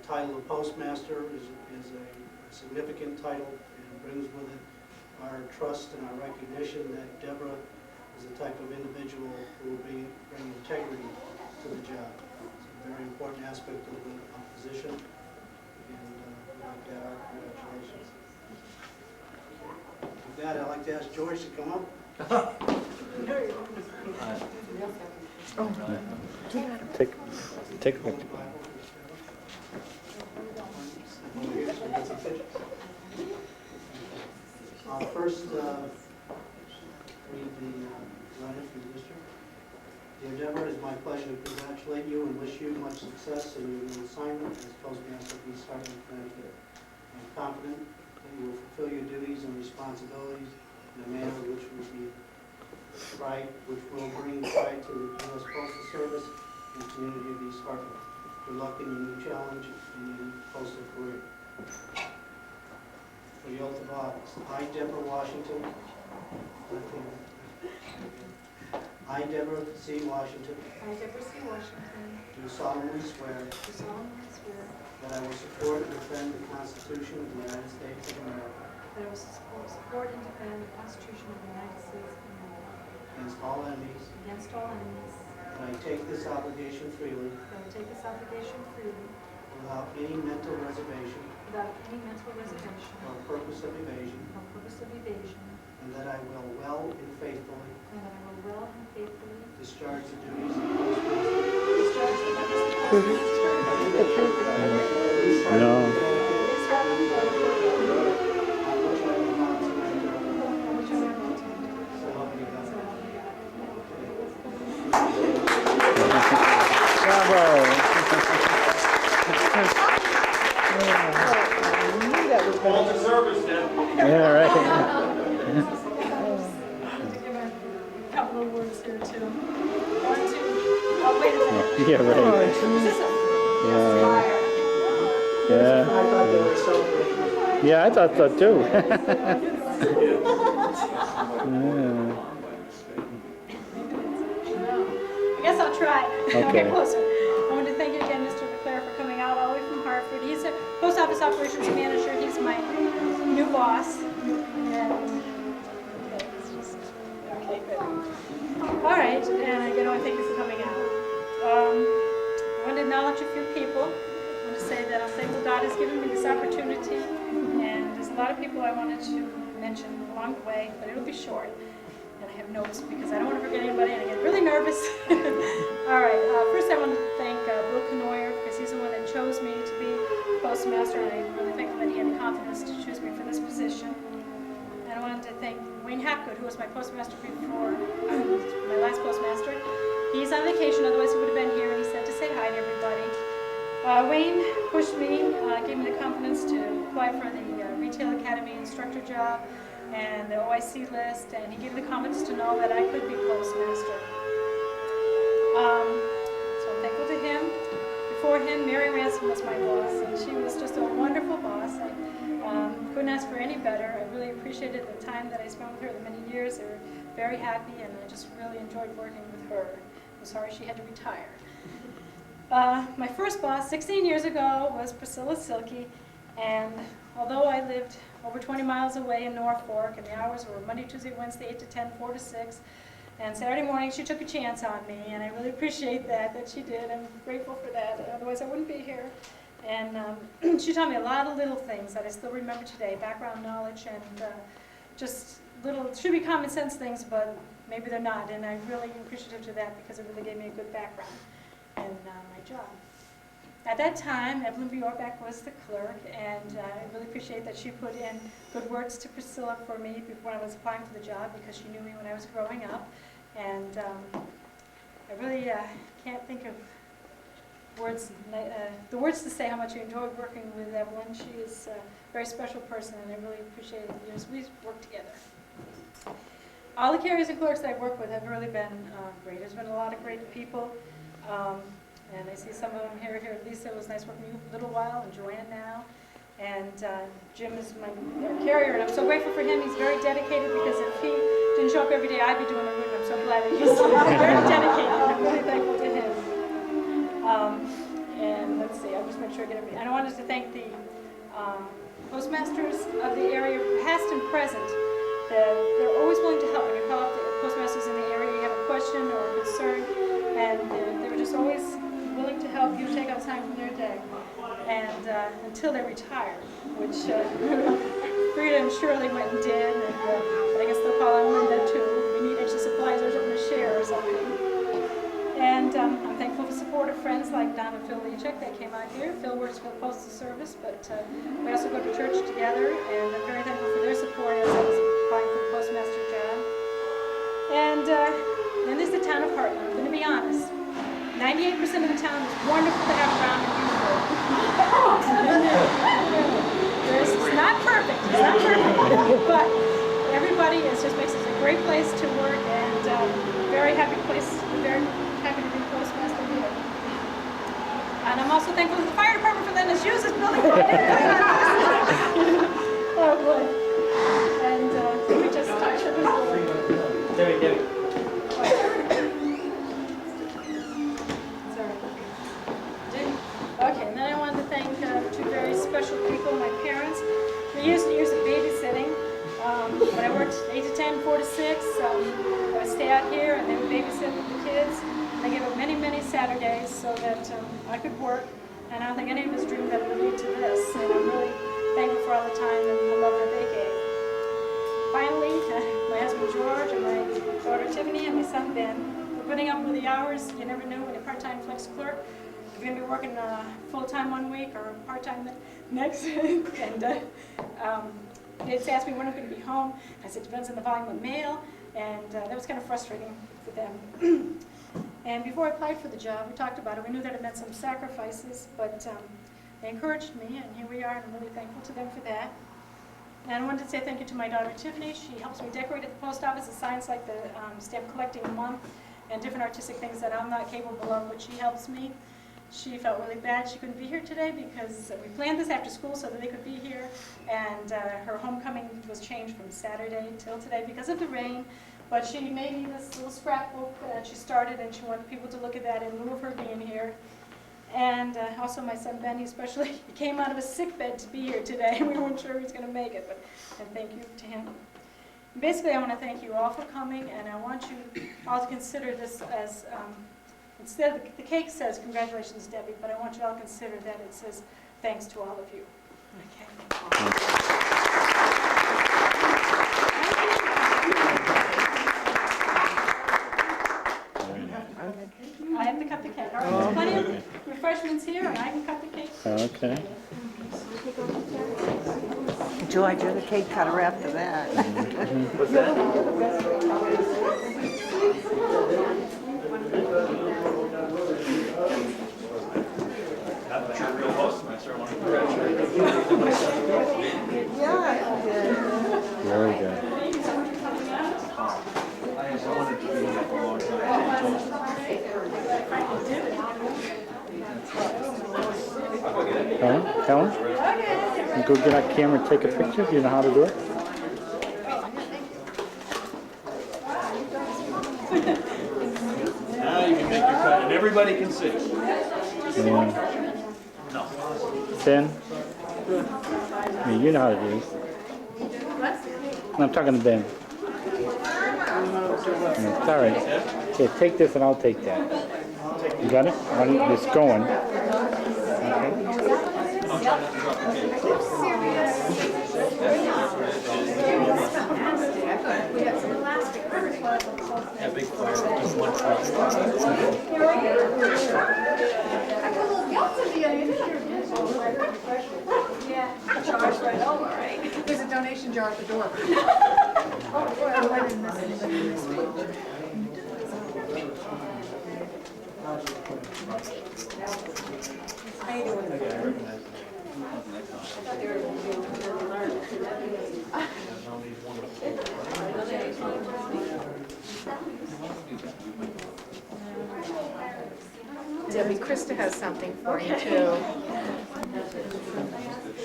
The title of postmaster is a significant title and brings with it our trust and our recognition that Deborah is the type of individual who will bring integrity to the job. It's a very important aspect of the position, and we'd like to add our congratulations. With that, I'd like to ask George to come up. Take a picture. I'll first read the letter from the district. "Dear Deborah, it is my pleasure to congratulate you and wish you much success in your new assignment as Postmaster of East Hartland, Connecticut. I am confident that you will fulfill your duties and responsibilities in a manner which will bring pride to the U.S. Postal Service and the community of East Hartland. Good luck in your new challenge in your postal career." For the oath of office. I, Deborah Washington. I, Deborah C. Washington. I, Deborah C. Washington, Do solemnly swear do solemnly swear that I will support and defend the Constitution of the United States of America that I will support and defend the Constitution of the United States of America against all enemies. against all enemies, That I take this obligation freely that I will take this obligation freely without any mental reservation without any mental reservation or purpose of evasion, or purpose of evasion, and that I will well and faithfully and that I will well and faithfully discharge the duties of postmaster discharge the duties of Postmaster of East Hartland, No. Connecticut, East Hartland, Connecticut, on which I am about to enter. which I am about to enter. So help me God. So help me God. Call to service then. Yeah, right. Give a couple of words here too. One, two. Oh, wait a minute. Yeah, right. Is this a Yeah. fire? Yeah. I thought they were celebrating. Yeah, I thought so too. I guess I'll try. Okay. Closer. I want to thank you again, Mr. Leclerc, for coming out all the way from Hartford. He's a post office operations manager. He's my new boss. And okay, good. All right, and again, I want to thank you for coming out. I want to acknowledge a few people. I want to say that I'm thankful God has given me this opportunity, and there's a lot of people I wanted to mention along the way, but it'll be short. And I have notes because I don't want to forget anybody, and I get really nervous. All right, first I want to thank Bill Canoyer, because he's the one that chose me to be postmaster, and I'm really thankful that he had the confidence to choose me for this position. And I wanted to thank Wayne Hapgood, who was my postmaster before, my last postmaster. He's on vacation, otherwise he would have been here, and he said to say hi to everybody. Wayne pushed me, gave me the confidence to apply for the Retail Academy instructor job. and the OIC list, and he gave me the confidence to know that I could be postmaster. So I'm thankful to him. Before him, Mary Ransom was my boss, and she was just a wonderful boss. I couldn't ask for any better. I really appreciated the time that I spent with her, the many years. They were very happy, and I just really enjoyed working with her. I'm sorry she had to retire. My first boss, 16 years ago, was Priscilla Silke, and although I lived over 20 miles away in Norfolk, and the hours were Monday, Tuesday, Wednesday, 8 to 10, 4 to 6, and Saturday morning she took a chance on me, and I really appreciate that she did. I'm grateful for that, otherwise I wouldn't be here. And she taught me a lot of little things that I still remember today, background knowledge, and just little, should be common sense things, but maybe they're not, and I'm really appreciative to that because it really gave me a good background in my job. At that time, Evelyn Bjorback was the clerk, and I really appreciate that she put in good words to Priscilla for me when I was applying for the job, because she knew me when I was growing up. And I really can't think of words, the words to say how much I enjoyed working with Evelyn. She is a very special person, and I really appreciate the years we've worked together. All the carriers and clerks that I've worked with have really been great. There's been a lot of great people. And I see some of them here. Lisa, it was nice working with you for a little while, and Joanna now. And Jim is my carrier, and I'm so grateful for him. He's very dedicated, because if he didn't show up every day, I'd be doing the route. I'm so glad that he's very dedicated. I'm really thankful to him. And let's see, I'll just make sure I get everything. And I wanted to thank the postmasters of the area, past and present. They're always willing to help. When you call up the postmasters in the area, you have a question or a concern, and they were just always willing to help you take out time from their day, and until they retired, which Frida and Shirley went and did, and, but I guess they'll call on Linda too. We need extra supplies or something to share or something. And I'm thankful for supportive friends like Don and Phil Leachek. They came out here. Phil works for the Postal Service, but we also go to church together, and I'm very thankful for their support as I was applying for the postmaster job. And then there's the town of Heartland. I'm going to be honest. 98% of the town is wonderful to have around and useful. It's not perfect, but everybody just makes it a great place to work, and very happy place. We're very happy to be postmaster here. And I'm also thankful to the fire department for letting us use this building. Oh boy. And let me just touch it. Debbie. Okay, and then I wanted to thank two very special people, my parents. For years and years of babysitting. When I worked 8 to 10, 4 to 6, I would stay out here and they would babysit with the kids. And they gave up many, many Saturdays so that I could work. And I don't think any of us dreamed that it would lead to this. And I'm really thankful for all the time and the love that they gave. Finally, my husband George and my daughter Tiffany and my son Ben were putting up with the hours. You never know when a part-time flex clerk, you're going to be working full-time one week or part-time the next. And they asked me when I'm going to be home. I said, depends on the volume of mail. And that was kind of frustrating for them. And before I applied for the job, we talked about it. We knew that it meant some sacrifices, but they encouraged me, and here we are, and I'm really thankful to them for that. And I wanted to say thank you to my daughter Tiffany. She helps me decorate at the post office and signs like the stamp collecting month and different artistic things that I'm not capable of, but she helps me. She felt really bad she couldn't be here today because we planned this after school so that they could be here, and her homecoming was changed from Saturday till today because of the rain. But she made me this little scrapbook that she started, and she wanted people to look at that in lieu of her being here. And also my son Benny, especially, he came out of a sick bed to be here today. We weren't sure he was going to make it, but and thank you to him. And basically, I want to thank you all for coming, and I want you all to consider this as, instead of the cake says, congratulations, Debbie, but I want you all to consider that it says, thanks to all of you. Okay. I have to cut the cake. All right, there's plenty of refreshments here, and I can cut the cake. Okay. George, you're the cake cutter after that. Very good. Helen? You go get our camera and take a picture? Do you know how to do it? Now you can make your cut and everybody can see. Yeah. No. Ten? I mean, you know how to do this. I'm talking to Ben. It's all right. Here, take this and I'll take that. You got it? It's going. Okay. That big fire, just one truck. Charge right over, right? There's a donation jar at the door. Oh, boy, I didn't miss anybody in this page. How you doing? Debbie, Krista has something for you too.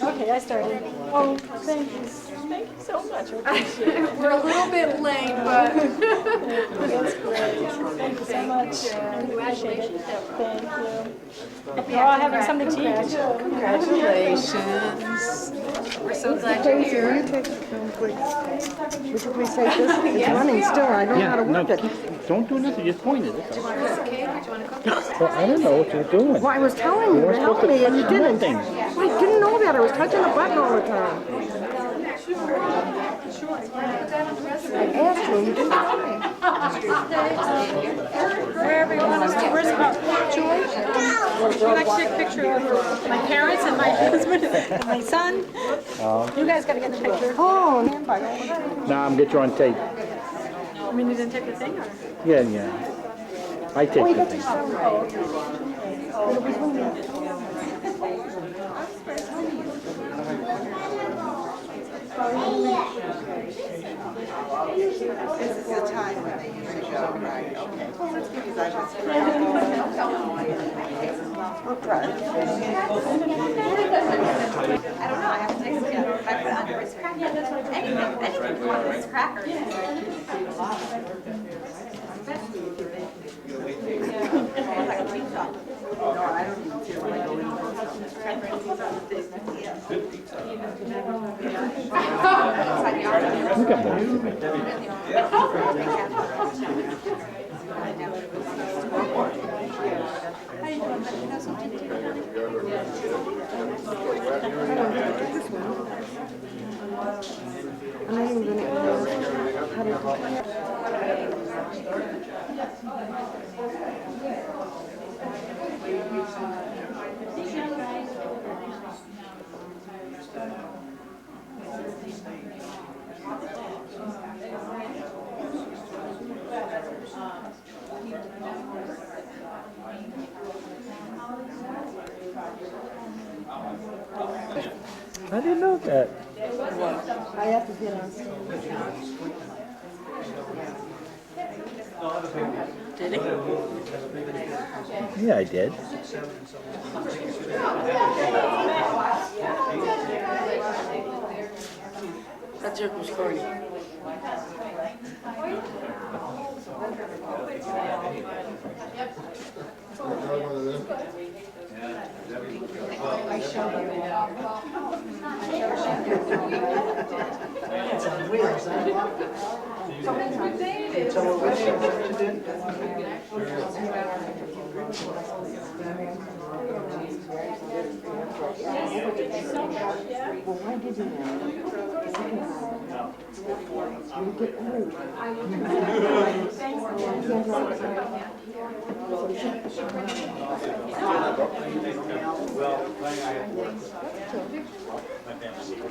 Okay, I started. Oh, thank you. Thank you so much. I appreciate it. We're a little bit late, but That's great. Thank you so much. Congratulations. Thank you. Hope you're all having something to eat too. congratulations. We're so glad you're Casey, will you here. take the film, please? Would you please take this? It's running still. I don't know how to work it. Don't do nothing. Just point it. Do you want a piece of cake or do you want a cookie? Well, I don't know what you're doing. Well, I was telling you to help me and you didn't. Things. I didn't know that. I was touching the button all the time. I asked you and you didn't tell me. Where everyone is, where's George? Would you like to take a picture of my parents and my husband and my son? You guys got to get the picture. Oh, Nah, I'm get you on tape. I mean, you didn't take the thing, or? Yeah. I take the thing. This is the time when they usually go, right? Okay. Because I was We'll try. I don't know, I haven't tasted it yet. I put it under Ritz cracker. Anything you want Ritz cracker. Like a pizza. No, I don't even care when I go in. You got more. I'm not even going to how to I didn't know that. I have to get on stage. Did he? Yeah, I did. That joke was corny. It's on wheels, huh? Tell her what you did. Well, why did you know? You get old.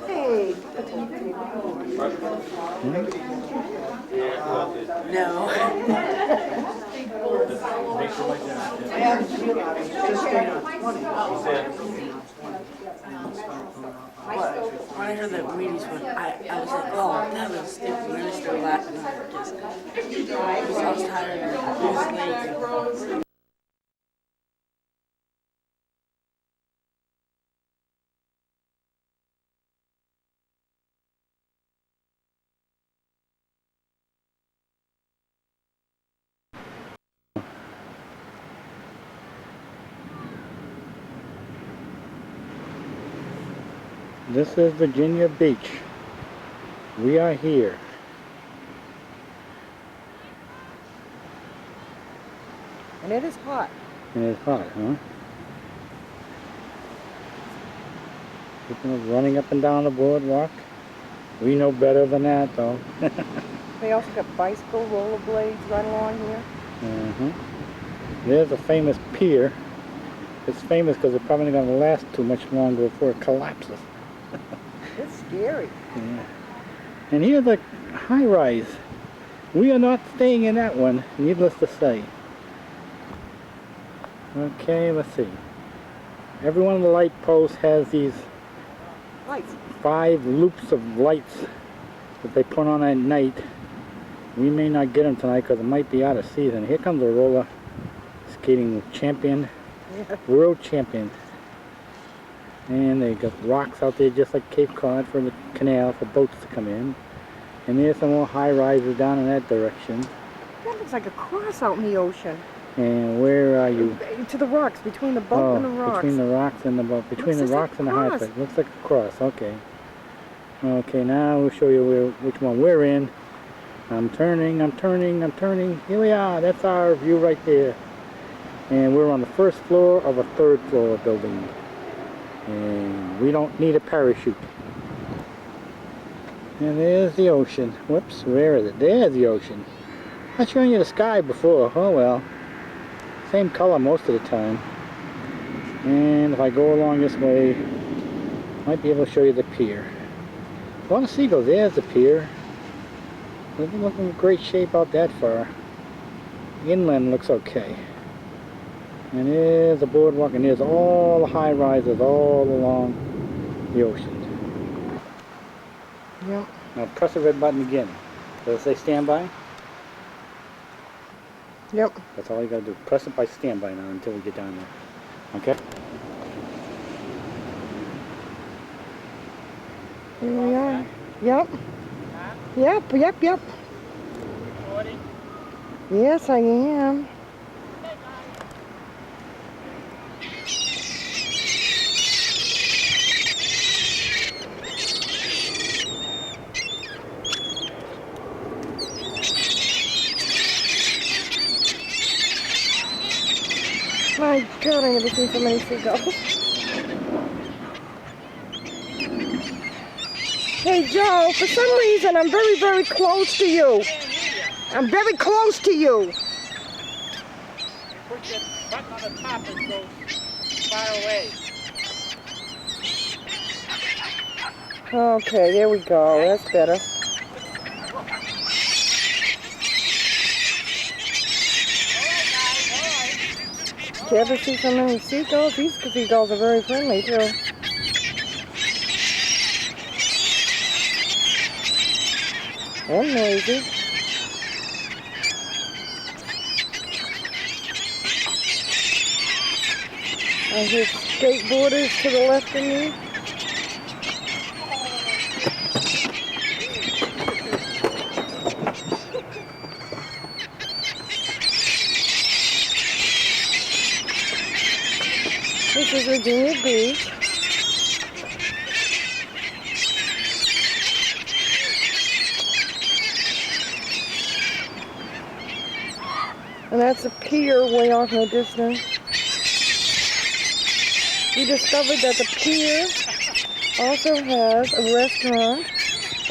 Hey. No. When I heard that Wheaties one, I was like, oh, that was stupid. And then I started laughing at it because I was tired and it was late. This is Virginia Beach. We are here. And it is hot. And it's hot, huh? People are running up and down the boardwalk. We know better than that, though. They also got bicycle rollerblades right along here. There's a famous pier. It's famous because it's probably not going to last too much longer before it collapses. It's scary. Yeah. And here's a high-rise. We are not staying in that one, needless to say. Okay, let's see. Every one of the light posts has these Lights. 5 loops of lights that they put on at night. We may not get them tonight because it might be out of season. Here comes a roller skating champion, world champion. And they got rocks out there just like Cape Cod for the canal for boats to come in. And there's some more high rises down in that direction. That looks like a cross out in the ocean. And where are you? To the rocks, between the boat and the rocks. Between the rocks and the boat. Between the rocks and the high place. Looks like a cross, okay. Okay, now we'll show you which one we're in. I'm turning. Here we are. That's our view right there. And we're on the first floor of a 3rd floor building. And we don't need a parachute. And there's the ocean. Whoops, where is it? There's the ocean. I've shown you the sky before. Oh well. Same color most of the time. And if I go along this way, I might be able to show you the pier. A lot of seagulls. There's the pier. Doesn't look in great shape out that far. Inland looks okay. And there's the boardwalk, and there's all the high rises all along the ocean. Yep. Now press the red button again. Does it say standby? Yep. That's all you gotta do. Press it by standby now until we get down there. Okay? Here we are. Yep. Yep. Yes, I am. My God, I never seen so many seagulls. Hey Joe, for some reason I'm very, very close to you. I'm very close to you. Put your button on the top and go far away. Okay, there we go. That's better. Do you ever see so many seagulls? These seagulls are very friendly too. And noisy. I hear skateboarders to the left of me. This is Virginia Beach. And that's a pier way off in the distance. We discovered that the pier also has a restaurant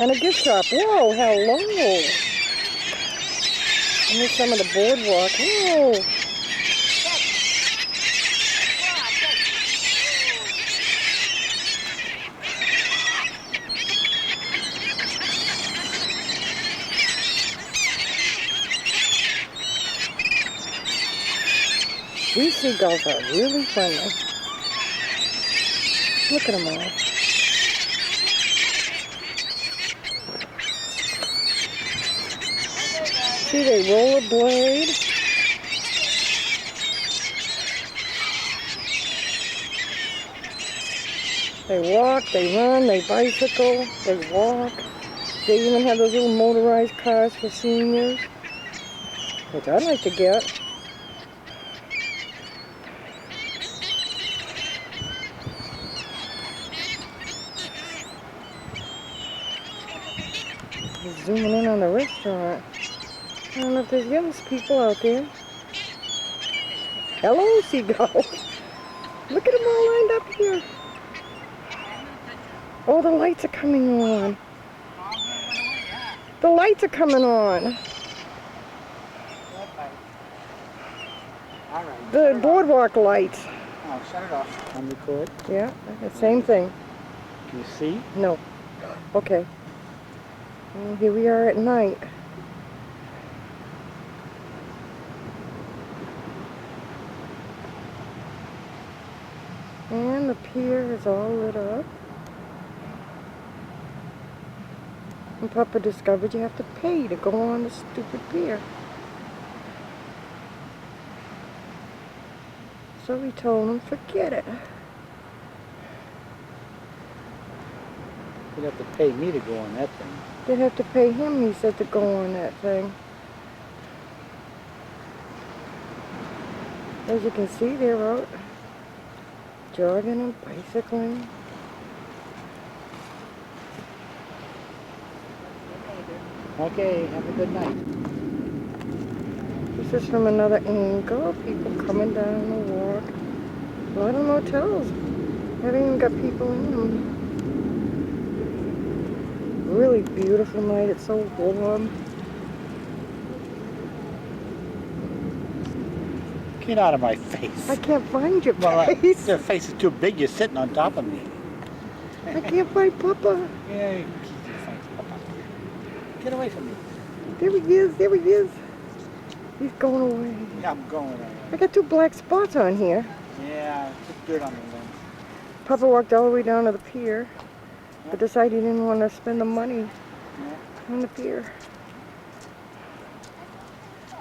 and a gift shop. Whoa, hello. And here's some of the boardwalk. Whoa. These seagulls are really friendly. Look at them all. See, they rollerblade. They walk, they run, they bicycle, they walk. They even have those little motorized cars for seniors, which I'd like to get. Zooming in on the restaurant. I don't know if there's young people out there. Hello, seagull. Look at them all lined up here. Oh, the lights are coming on. The lights are coming on. All right. The boardwalk lights. Oh, shut it off. On record. Yeah, the same thing. Can you see? No. Okay. Well, here we are at night. And the pier is all lit up. And Papa discovered you have to pay to go on the stupid pier. So we told him, forget it. You'd have to pay me to go on that thing. They'd have to pay him, he said, to go on that thing. As you can see, they're out jogging and bicycling. Okay, have a good night. This is from another angle. People coming down the walk. A lot of motels haven't even got people in them. Really beautiful night. It's so warm. Get out of my face. I can't find your Well, face. your face is too big. You're sitting on top of me. I can't find Papa. Yeah, you can find Papa. Get away from me. There he is. There he is. He's going away. Yeah, I'm going away. I got 2 black spots on here. Yeah, just dirt on the lens. Papa walked all the way down to the pier, but decided he didn't want to spend the money on the pier.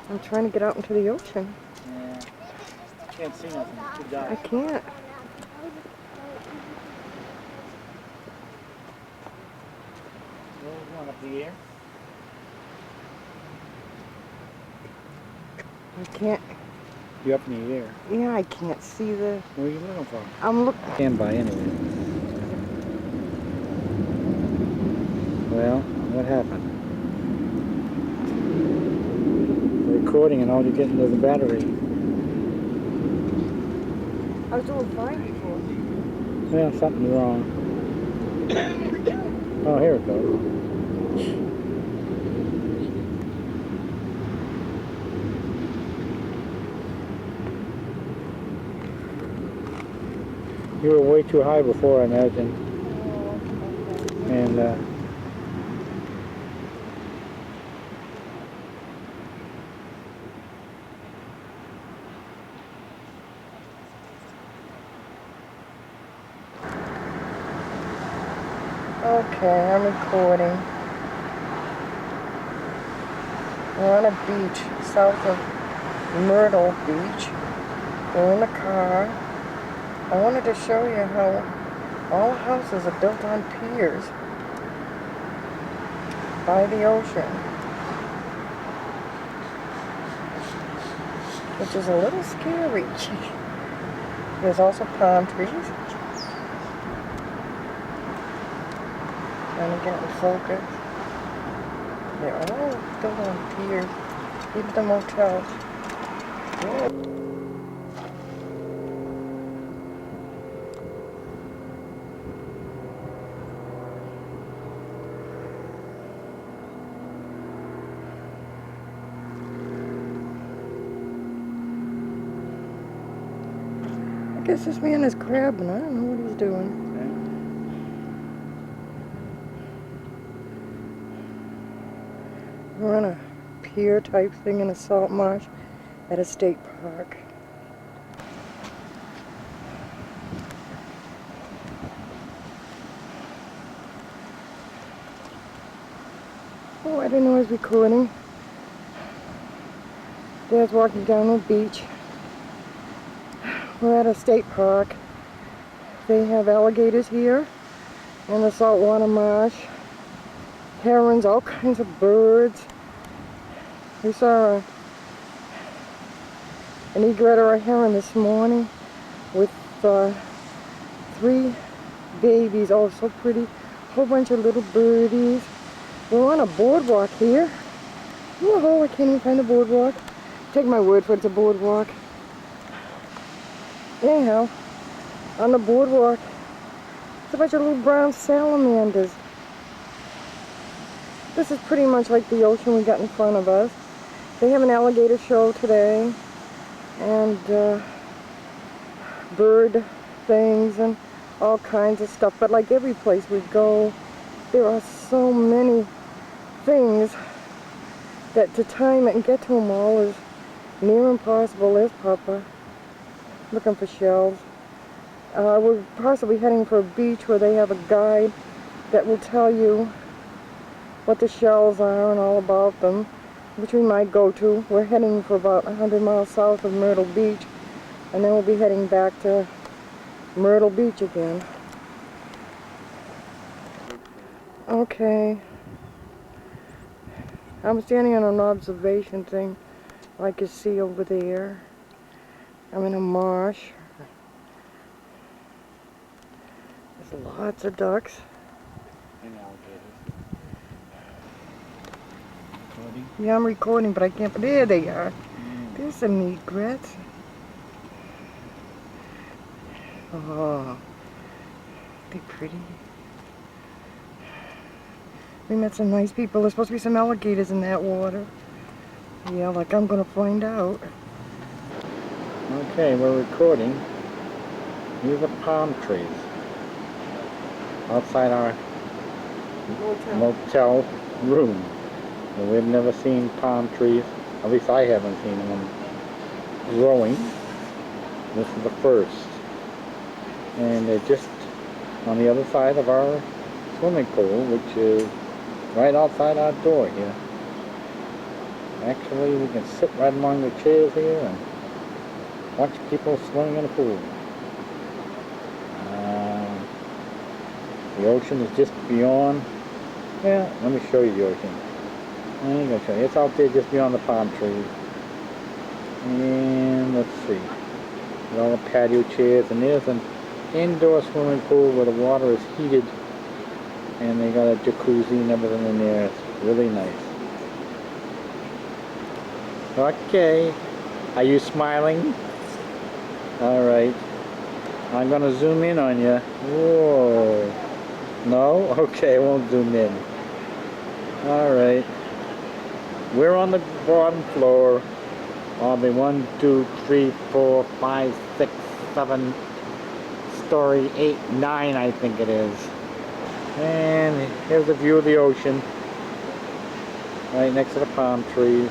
I'm trying to get out into the ocean. Yeah. Can't see nothing. It's too dark. I can't. There's one up the air. I can't. You're up in the air. Yeah, I can't see the. Where are you looking for? I'm looking. Stand by anyway. Well, what happened? Recording and all you're getting is the battery. I was doing fine before. Well, something's wrong. Oh, here it goes. You were way too high before, I imagine. And Okay, I'm recording. We're on a beach south of Myrtle Beach. We're in the car. I wanted to show you how all houses are built on piers by the ocean, which is a little scary. There's also palm trees. Trying to get in focus. They're all built on piers, even the motels. I guess this man is crabbing. I don't know what he's doing. We're on a pier type thing in a salt marsh at a state park. Oh, I didn't know I was recording. Dad's walking down the beach. We're at a state park. They have alligators here in the saltwater marsh. Herons, all kinds of birds. We saw an egret or a heron this morning with 3 babies, all so pretty. A whole bunch of little birdies. We're on a boardwalk here. Whoa, I can't even find the boardwalk. Take my word for it, it's a boardwalk. Anyhow, on the boardwalk, it's a bunch of little brown salamanders. This is pretty much like the ocean we got in front of us. They have an alligator show today, and bird things and all kinds of stuff. But like every place we go, there are so many things that to time it and get to them all is near impossible. There's Papa looking for shells. We're possibly heading for a beach where they have a guide that will tell you what the shells are and all about them, which we might go to. We're heading for about 100 miles south of Myrtle Beach, and then we'll be heading back to Myrtle Beach again. Okay. I'm standing on an observation thing like you see over there. I'm in a marsh. There's lots of ducks. And alligators. Recording. Yeah, I'm recording, but I can't. There they are. There's some egrets. Oh, they're pretty. We met some nice people. There's supposed to be some alligators in that water. Yeah, like I'm gonna find out. Okay, we're recording. These are palm trees outside our motel room. And we've never seen palm trees. At least I haven't seen them growing. This is the first. And they're just on the other side of our swimming pool, which is right outside our door here. Actually, we can sit right among the chairs here and watch people swimming in the pool. The ocean is just beyond. Yeah, let me show you the ocean. I ain't gonna show you. It's out there just beyond the palm trees. And let's see. With all the patio chairs, and there's an indoor swimming pool where the water is heated, and they got a jacuzzi and everything in there. It's really nice. Okay, are you smiling? All right, I'm gonna zoom in on you. Whoa, no? Okay, I won't zoom in. All right, we're on the bottom floor of the 1, 2, 3, 4, 5, 6, 7 story, 8, 9 I think it is. And here's a view of the ocean right next to the palm trees.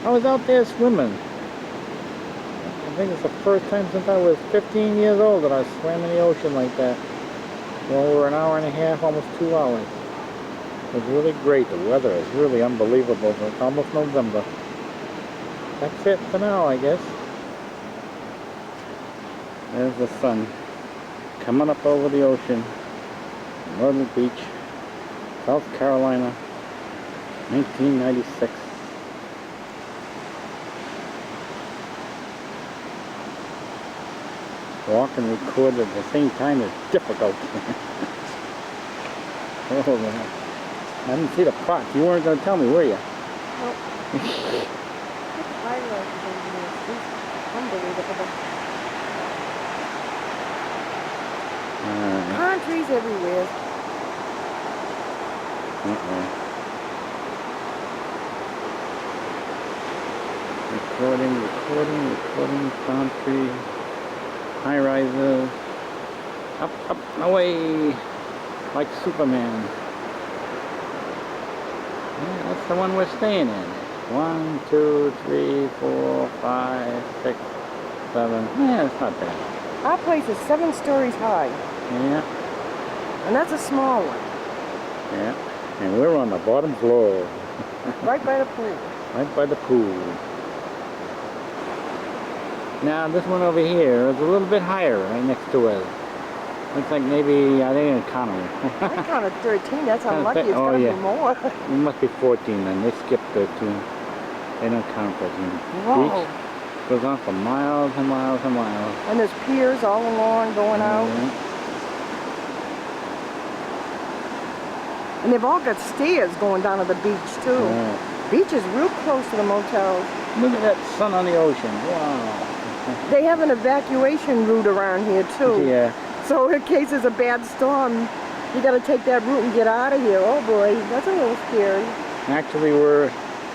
I was out there swimming. I think it's the first time since I was 15 years old that I swam in the ocean like that. For over an hour and a half, almost 2 hours. It was really great. The weather is really unbelievable. It's almost November. That's it for now, I guess. There's the sun coming up over the ocean. Myrtle Beach, South Carolina, 1996. Walk and record at the same time is difficult. Oh man. I didn't see the pot. You weren't going to tell me, were you? Nope. Unbelievable. Palm trees everywhere. Recording, palm trees, high rises, up, and away, like Superman. Yeah, that's the one we're staying in. 1, 2, 3, 4, 5, 6, 7. Yeah, it's not bad. Our place is 7 stories high. Yeah. And that's a small one. Yeah. And we're on the bottom floor. Right by the pool. Right by the pool. Now this one over here is a little bit higher right next to us. Looks like maybe, I think it's Kaman. I counted 13, that's unlucky, it's oh, gotta yeah. be more. It must be 14 then, they skipped 13. They don't count 13. Whoa. Beach goes on for miles and miles and miles. And there's piers all along going out. And they've all got stairs going down to the beach too. Right. Beach is real close to the motels. Look at that sun on the ocean. Wow. They have an evacuation route around here too. Yeah. So in case there's a bad storm, you gotta take that route and get out of here. Oh boy, that's a little scary. Actually, we're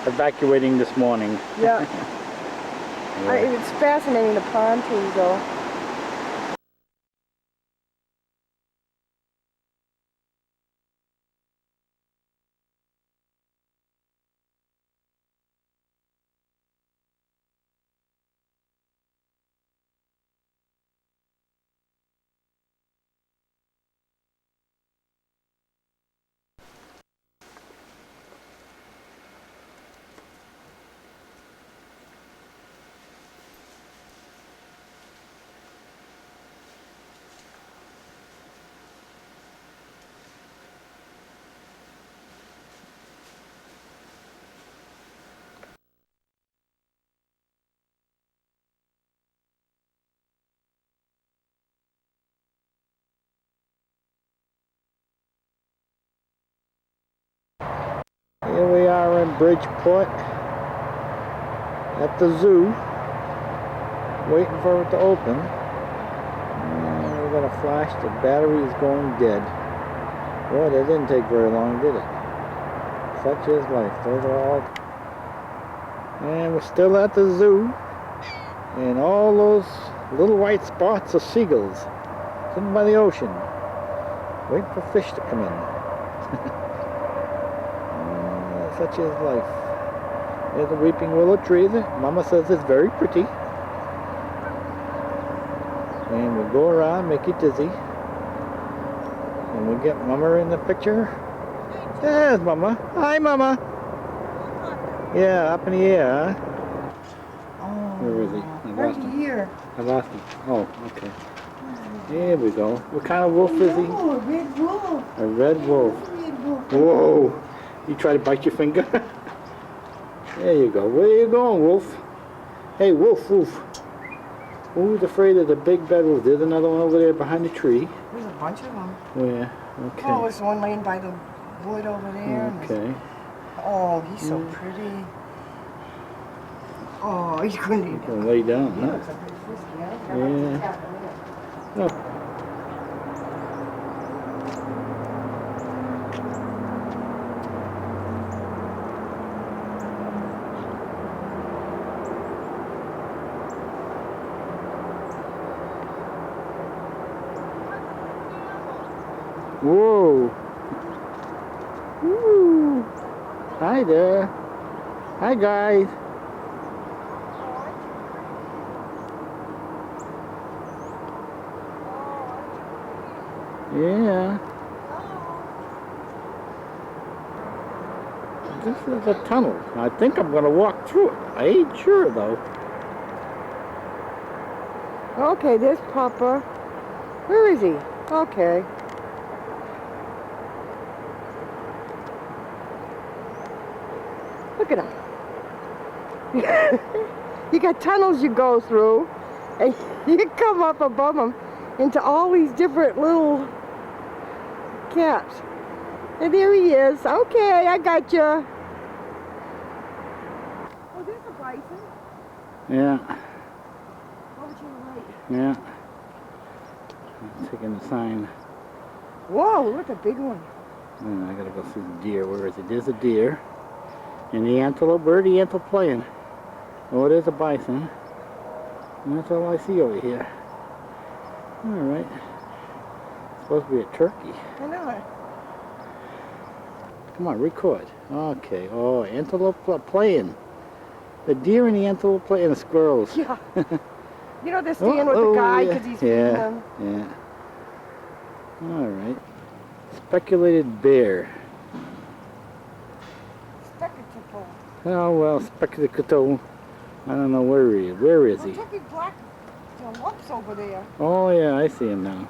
evacuating this morning. Yeah. Yeah. It's fascinating, the pontoons though. Here we are in Bridgeport at the zoo, waiting for it to open. And we're gonna flash. The battery is going dead. Boy, that didn't take very long, did it? Such is life. Those are all. And we're still at the zoo, and all those little white spots are seagulls sitting by the ocean, waiting for fish to come in. Such is life. There's a weeping willow tree that Mama says is very pretty. And we go around, make you dizzy. And we get Mama in the picture. There's Mama. Hi, Mama. Yeah, up in the air, huh? Oh, Where is he? I right lost him. here. I lost him. Oh, okay. There we go. What kind of wolf is he? Oh, a red wolf. A red wolf. Red wolf. Whoa. You try to bite your finger? There you go. Where you going, wolf? Hey, wolf, wolf. Who's afraid of the big bad wolf? There's another one over there behind the tree. There's a bunch of them. Where? Okay. Oh, there's one laying by the wood over there. Okay. Oh, he's so pretty. Oh, he's going to You can lay down, huh? Yeah. Oh. Whoa! Woo! Hi there! Hi guys! Yeah. This is a tunnel. I think I'm going to walk through it. I ain't sure though. Okay, there's Papa. Where is he? Okay. Look at him. You got tunnels you go through, and you come up above them into all these different little caps. And there he is. Okay, I got you. Oh, there's a bison. Yeah. Over to the right. Yeah. I'm taking the sign. Whoa, look, a big one. I gotta go see the deer. Where is it? There's a deer. And the antelope. Where are the antelope playing? Oh, there's a bison. And that's all I see over here. Alright. Supposed to be a turkey. I know it. Come on, record. Okay. Oh, antelope playing. The deer and the antelope playing, and the squirrels. Yeah. You know, they're staying with the guy because he's feeding them. Yeah. Alright. Speculated bear. Spectacle. Oh, well, spectacle. I don't know where he is. Where is he? Look at black lumps over there. Oh, yeah, I see him now.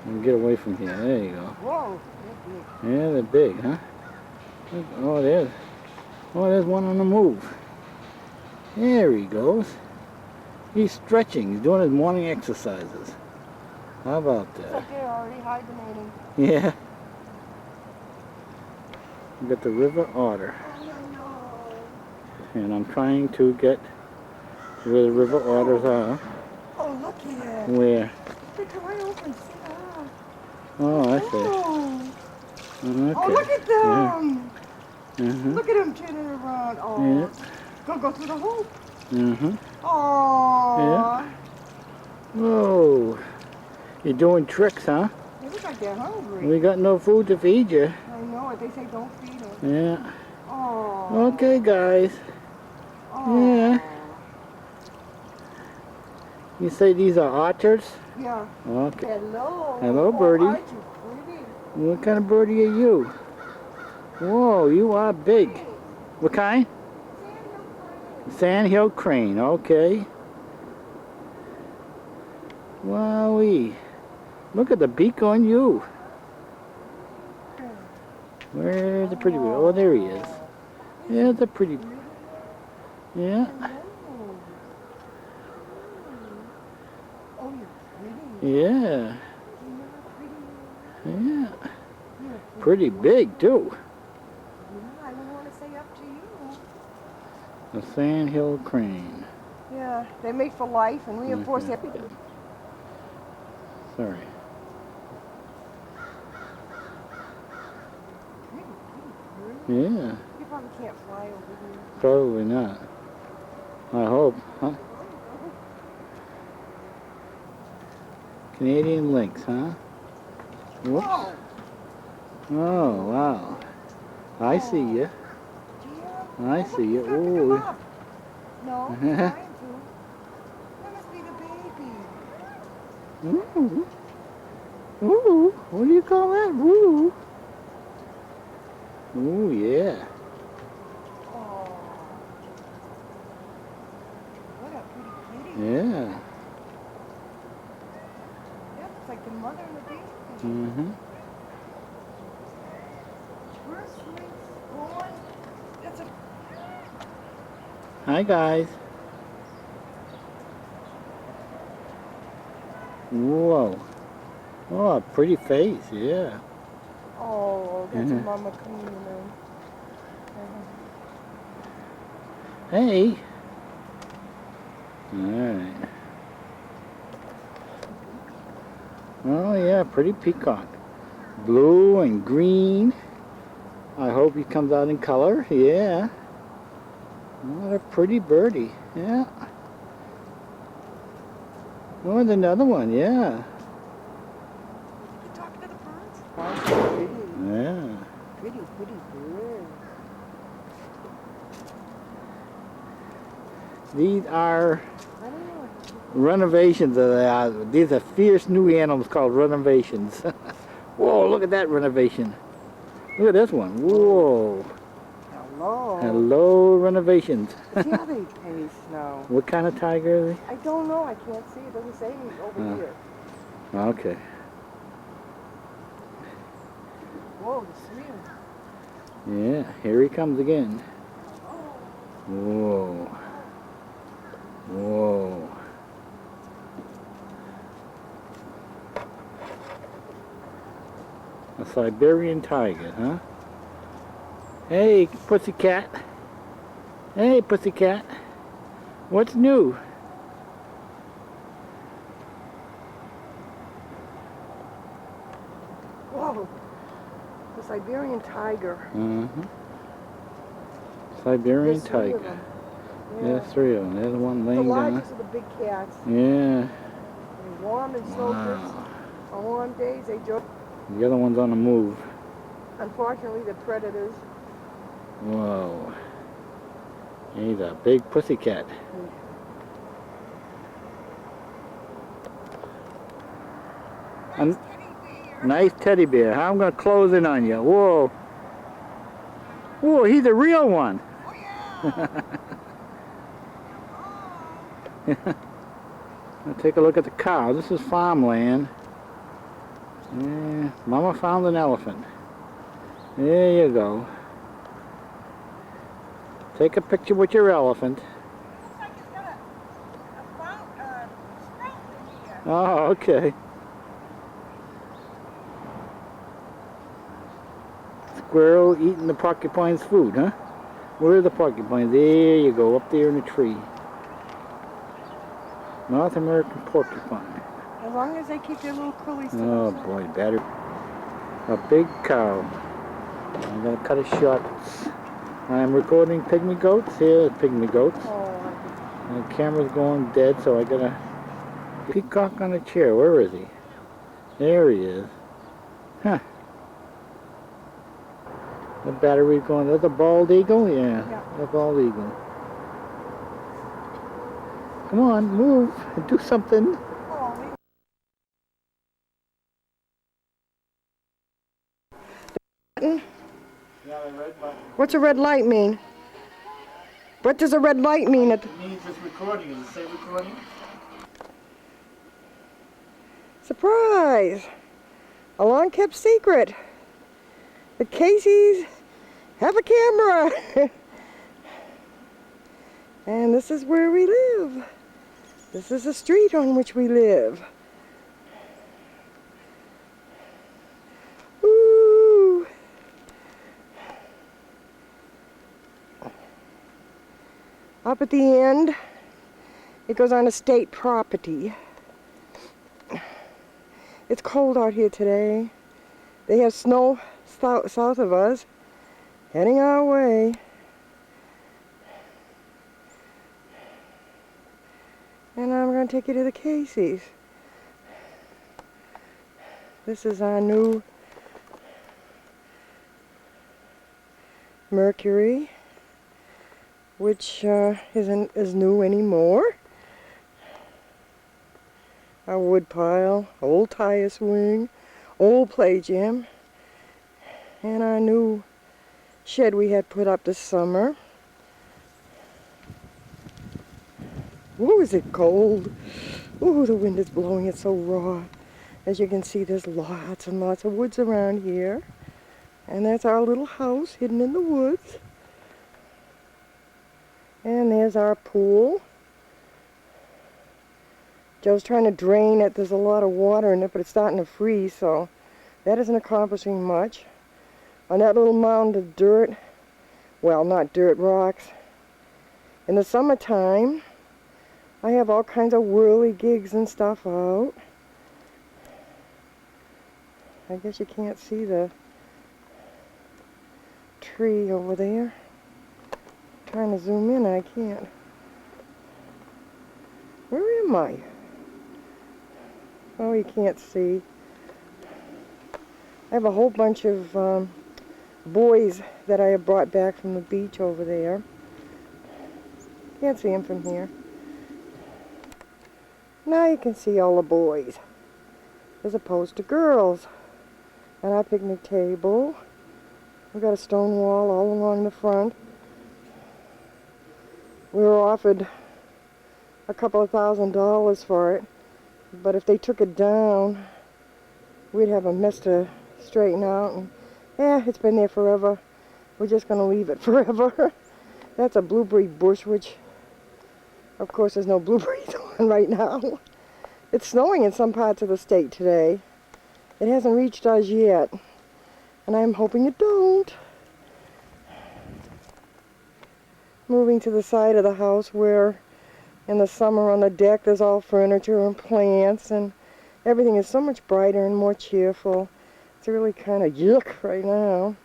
I'll get away from here. There you go. Whoa, they're big. Yeah, they're big, huh? Oh, there's one on the move. There he goes. He's stretching. He's doing his morning exercises. How about It's that? like they're already hibernating. Yeah. We got the river otter. And I'm trying to get where the river otters are. Oh, look at it. Where? They come right over and sit down. Oh, I see. Oh. Okay. Oh, look at them. Yeah. Look at them turning around. Oh. Yeah. Go through the hole. Mm-hmm. Oh. Yeah. Whoa. You're doing tricks, huh? They look like they're hungry. We got no food to feed you. I know it. They say don't feed them. Yeah. Oh. Okay, guys. Oh. Yeah. You say these are otters? Yeah. Okay. Hello. Hello, birdie. Oh, aren't you pretty? What kind of birdie are you? Whoa, you are big. What kind? Sandhill crane. Okay. Wowee. Look at the beak on you. Where's the pretty bird? Oh, there he is. Yeah, it's a pretty. Yeah. Oh, you're pretty. Yeah. Yeah. Pretty big, too. Yeah, I don't want to say up to you. The Sandhill crane. Yeah, they mate for life and reinforce Okay. everything. Sorry. Yeah. You probably can't fly over here. Probably not. I hope, huh? Canadian lynx, huh? Whoops. Whoa. Oh, wow. I see you. I see you. Ooh. No, I'm trying to. That must be the baby. Ooh. Ooh. What do you call that? Ooh. Ooh, yeah. Oh. What a pretty kitty. Yeah. Yep, it's like the mother and the baby. Mm-hmm. First lynx born. That's a... Hi, guys. Whoa. Oh, a pretty face, yeah. Oh, that's a mama coming in. Hey. Alright. Oh yeah, pretty peacock. Blue and green. I hope he comes out in color. Yeah. What a pretty birdie. Yeah. Oh, and another one. Yeah. You talking to the birds? Oh, pretty. Yeah. Pretty bird. These are I don't know. renovations. These are fierce new animals called renovations. Whoa, look at that renovation. Look at this one. Whoa. Hello. Hello, renovations. See how they taste now. What kind of tiger are they? I don't know. I can't see. It doesn't say over here. Okay. Whoa, the smear. Yeah, here he comes again. Whoa. Whoa. A Siberian tiger, huh? Hey, pussycat. Hey, pussycat. What's new? Whoa. The Siberian tiger. Uh-huh. Siberian There's 3 of tiger. them. There's 3 of them. There's one The laying down. largest are the big cats. Yeah. They're warm and so Wow. on warm days they joke. The other one's on the move. Unfortunately, they're predators. Whoa. He's a big pussycat. A nice teddy bear. I'm going to close in on you. Whoa. Whoa, he's a real one. Now take a look at the cow. This is farmland. Yeah, Mama found an elephant. There you go. Take a picture with your elephant. Looks like it's got a sprout in here. Oh, okay. squirrel eating the porcupine's food, huh? Where are the porcupines? There you go, up there in the tree. North American porcupine. As long as they keep their little curlies to Oh themselves. boy, better. A big cow. I'm gonna cut it short. I'm recording pygmy goats. Here, pygmy goats. And the camera's going dead, so I gotta... Peacock on a chair. Where is he? There he is. Huh. The battery's going. That's a bald eagle? Yeah. A bald eagle. Come on, move. Do something. What's a red light mean? What does a red light mean? It means it's recording. Does it say recording? Surprise! A long-kept secret. The Caseys have a camera. And this is where we live. This is the street on which we live. Ooh. Up at the end, it goes on to state property. It's cold out here today. They have snow south of us, heading our way. And I'm going to take you to the Caseys. This is our new Mercury, which isn't as new anymore. Our wood pile, old tire swing, old play gym, and our new shed we had put up this summer. Ooh, is it cold? Ooh, the wind is blowing it so raw. As you can see, there's lots and lots of woods around here. And that's our little house hidden in the woods. And there's our pool. Joe's trying to drain it. There's a lot of water in it, but it's starting to freeze, so that isn't accomplishing much. On that little mound of dirt, well, not dirt, rocks. In the summertime, I have all kinds of whirligigs and stuff out. I guess you can't see the tree over there. I'm trying to zoom in, I can't. Where am I? Oh, you can't see. I have a whole bunch of buoys that I have brought back from the beach over there. Can't see them from here. Now you can see all the boys, as opposed to girls. And our picnic table. We've got a stone wall all along the front. We were offered a couple of $1,000 for it, but if they took it down, we'd have a mess to straighten out. And it's been there forever. We're just going to leave it forever. That's a blueberry bush, which of course there's no blueberries on right now. It's snowing in some parts of the state today. It hasn't reached us yet, and I'm hoping it don't. Moving to the side of the house where in the summer on the deck there's all furniture and plants, and everything is so much brighter and more cheerful. It's really kind of yuck right now.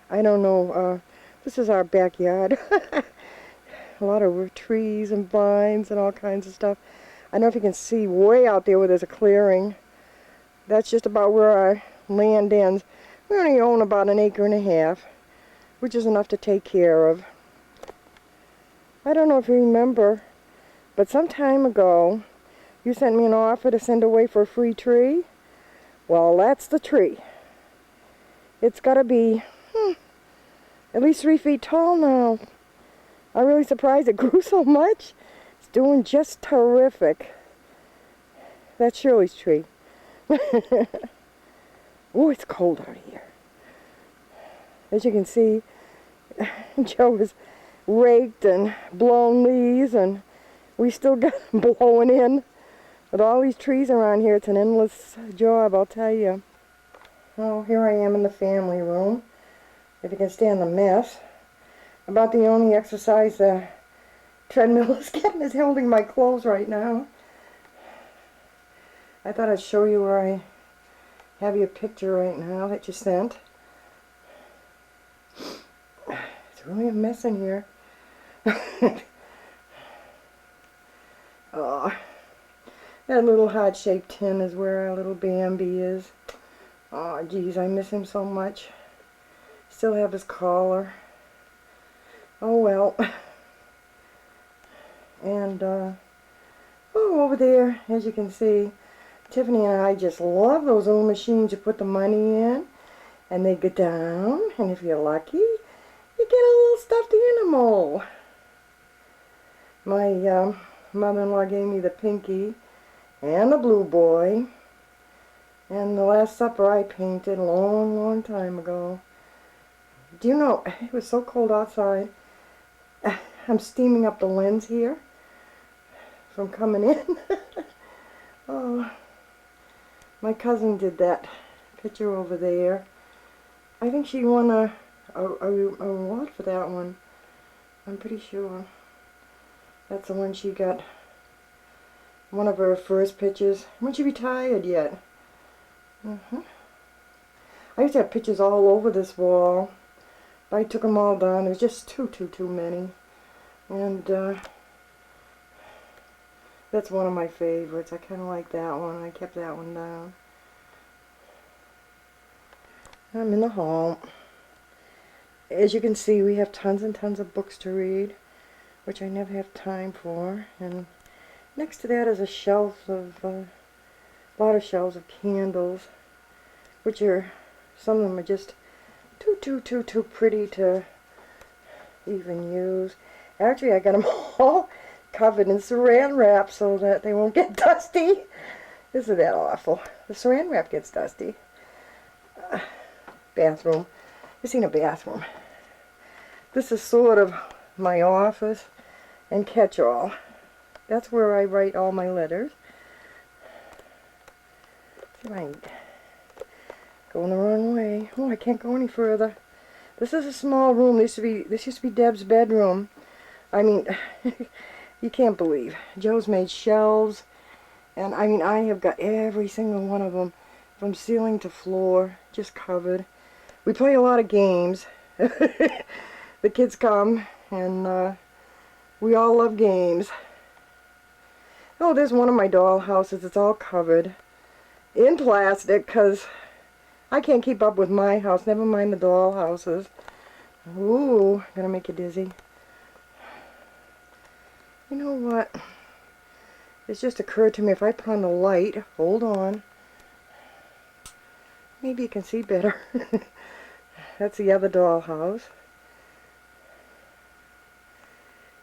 I don't know, this is our backyard. A lot of trees and vines and all kinds of stuff. I don't know if you can see way out there where there's a clearing. That's just about where our land ends. We only own about 1.5 acres, which is enough to take care of. I don't know if you remember, but some time ago, you sent me an offer to send away for a free tree. Well, that's the tree. It's got to be at least 3 feet tall now. I'm really surprised it grew so much. It's doing just terrific. That's Shirley's tree. Oh, it's cold out here. As you can see, Joe has raked and blown leaves, and we still got them blowing in. With all these trees around here, it's an endless job, I'll tell you. Oh, here I am in the family room. If you can stand the mess. About the only exercise the treadmill is getting is holding my clothes right now. I thought I'd show you where I have your picture right now that you sent. It's really a mess in here. Oh, that little heart-shaped tin is where our little Bambi is. Oh, geez, I miss him so much. Still have his collar. Oh, well. And, oh, over there, as you can see, Tiffany and I just love those old machines you put the money in, and they go down, and if you're lucky, you get a little stuffed animal. My mother-in-law gave me the Pinky and the Blue Boy, and the Last Supper I painted a long, long time ago. Do you know, it was so cold outside, I'm steaming up the lens here from coming in. Oh, my cousin did that picture over there. I think she won a award for that one. I'm pretty sure. That's the one she got. One of her first pictures. When she retired yet. I used to have pictures all over this wall. But I took them all down. There was just too many. And that's one of my favorites. I kind of like that one. I kept that one down. I'm in the hall. As you can see, we have tons and tons of books to read, which I never have time for. And next to that is a shelf of, a lot of shelves of candles, which are, some of them are just too pretty to even use. Actually, I got them all covered in saran wrap so that they won't get dusty. Isn't that awful? The saran wrap gets dusty. Bathroom. You've seen a bathroom. This is sort of my office and catch-all. That's where I write all my letters. See if I can go in the wrong way. Oh, I can't go any further. This is a small room. This used to be Deb's bedroom. I mean, you can't believe. Joe's made shelves, and I mean, I have got every single one of them, from ceiling to floor, just covered. We play a lot of games. The kids come, and we all love games. Oh, there's one of my doll houses. It's all covered in plastic, because I can't keep up with my house, never mind the doll houses. Ooh, gonna make you dizzy. You know what? It's just occurred to me, if I put on the light, hold on, maybe you can see better. That's the other doll house.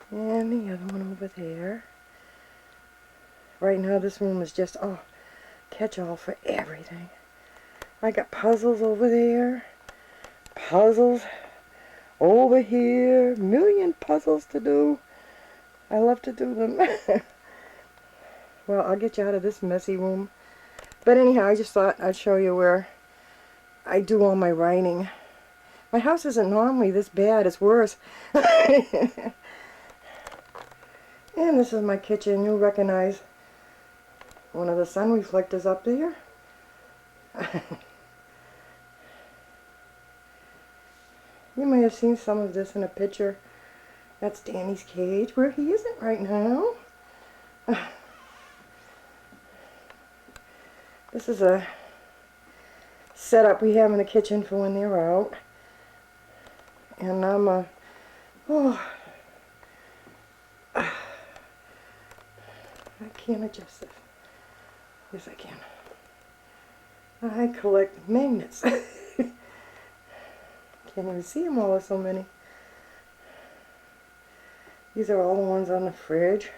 And the other one over there. Right now this room is just, oh, catch-all for everything. I got puzzles over there, puzzles over here, million puzzles to do. I love to do them. Well, I'll get you out of this messy room. But anyhow, I just thought I'd show you where I do all my writing. My house isn't normally this bad, it's worse. And this is my kitchen. You'll recognize one of the sun reflectors up there. You may have seen some of this in a picture. That's Danny's cage, where he isn't right now. This is a setup we have in the kitchen for when they're out. And I'm I can't adjust this. Yes, I can. I collect magnets. Can't even see them all, there's so many. These are all the ones on the fridge.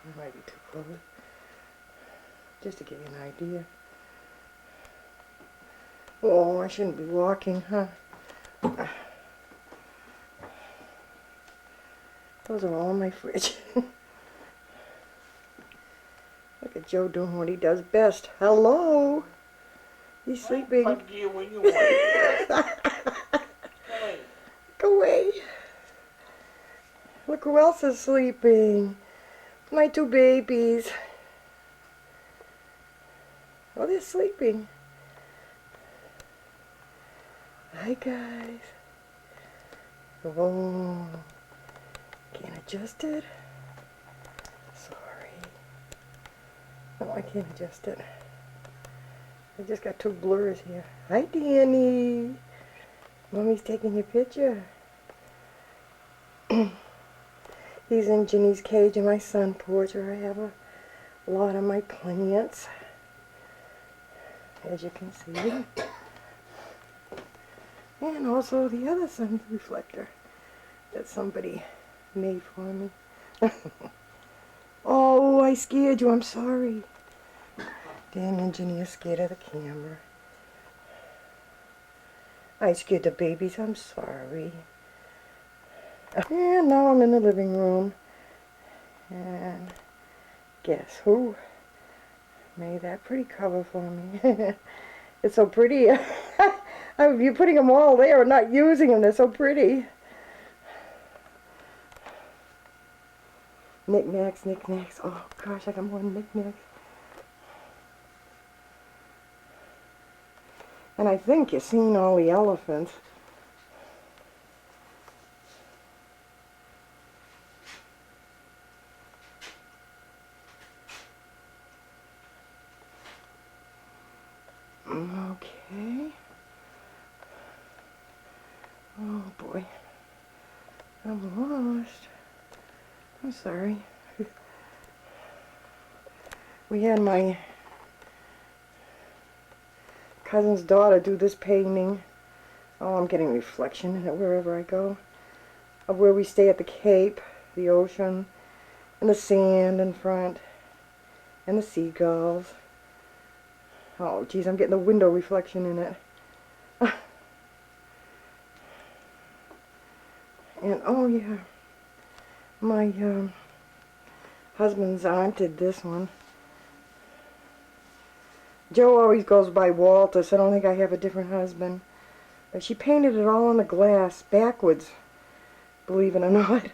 That might be too close. Just to give you an idea. Oh, I shouldn't be walking, huh? Those are all in my fridge. Look at at Joe doing what he does best. Hello. He's sleeping. Hug you when you want. Go away. Look who else is sleeping. My two babies. Oh, they're sleeping. Hi, guys. Oh, can't adjust it. Sorry. No, I can't adjust it. I just got two blurs here. Hi, Danny. Mommy's taking your picture. He's in Ginny's cage in my sun porch where I have a lot of my plants, as you can see. And also the other sun reflector that somebody made for me. Oh, I scared you. I'm sorry. Dan and Ginny are scared of the camera. I scared the babies. I'm sorry. And now I'm in the living room. And guess who made that pretty cover for me? It's so pretty. You're putting them all there and not using them. They're so pretty. Knickknacks, knickknacks. Oh gosh, I got more knickknacks. And I think you've seen all the elephants. Okay. Oh boy. I'm lost. I'm sorry. We had my cousin's daughter do this painting. Oh, I'm getting reflection in it wherever I go. Of where we stay at the Cape, the ocean, and the sand in front, and the seagulls. Oh, geez, I'm getting the window reflection in it. And, oh, yeah, my husband's aunt did this one. Joe always goes by Walter, so I don't think I have a different husband. But she painted it all on the glass, backwards, believe it or not.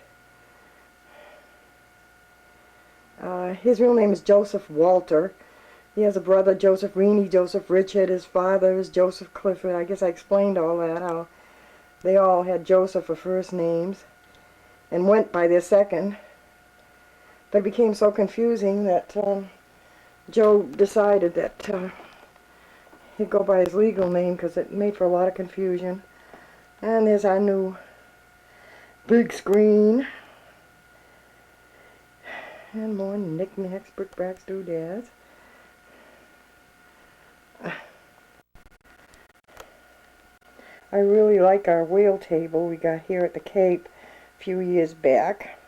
His real name is Joseph Walter. He has a brother, Joseph Reaney, Joseph Richard. His father is Joseph Clifford. I guess I explained all that, how they all had Joseph for first names and went by their second. But it became so confusing that Joe decided that he'd go by his legal name because it made for a lot of confusion. And there's our new big screen. And more knickknacks, brickbats, doodads. I really like our whale table we got here at the Cape a few years back.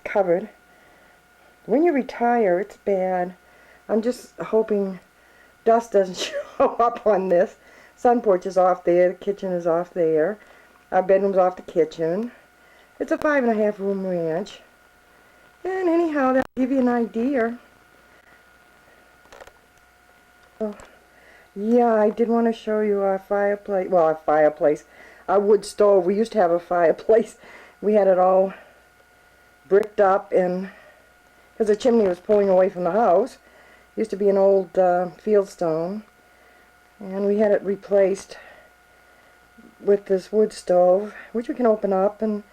Covered. When you retire, it's bad. I'm just hoping dust doesn't show up on this. Sun porch is off there, the kitchen is off there. Our bedroom's off the kitchen. It's a 5.5 room ranch. And anyhow, that'll give you an idea. Oh, yeah, I did want to show you our fireplace. Well, our fireplace. Our wood stove. We used to have a fireplace. We had it all bricked up, and because the chimney was pulling away from the house. It used to be an old fieldstone. And we had it replaced with this wood stove, which we can open up, and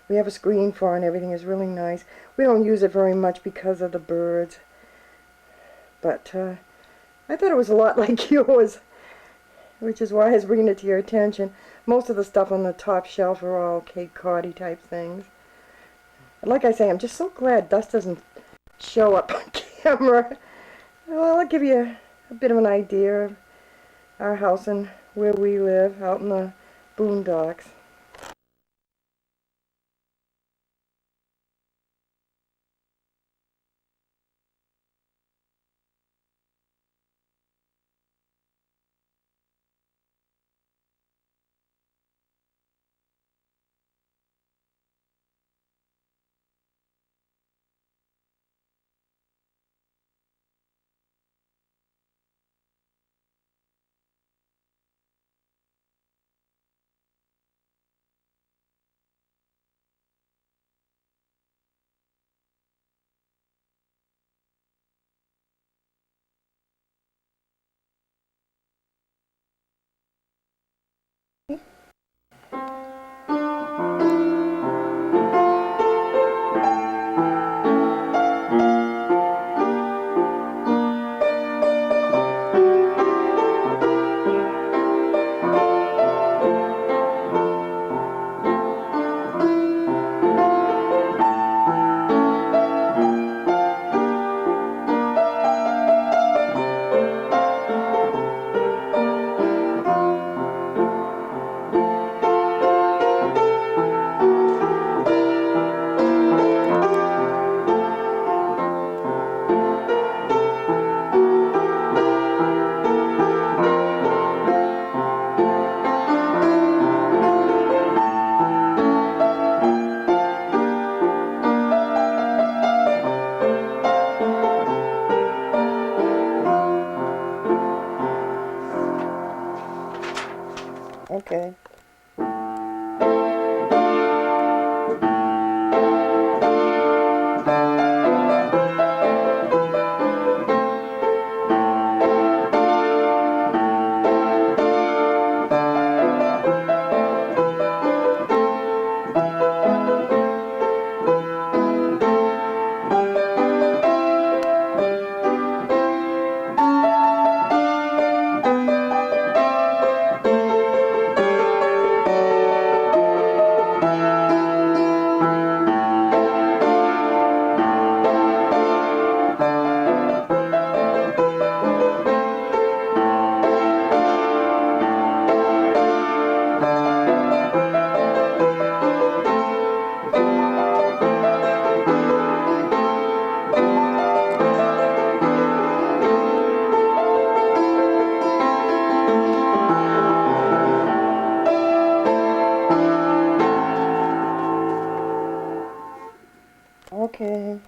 we have a screen for, and everything is really nice. We don't use it very much because of the birds, but I thought it was a lot like yours, which is why I was bringing it to your attention. Most of the stuff on the top shelf are all Cape Cod type things. And like I say, I'm just so glad dust doesn't show up on camera. Well, I'll give you a bit of an idea of our house and where we live out in the boondocks. Okay. Okay.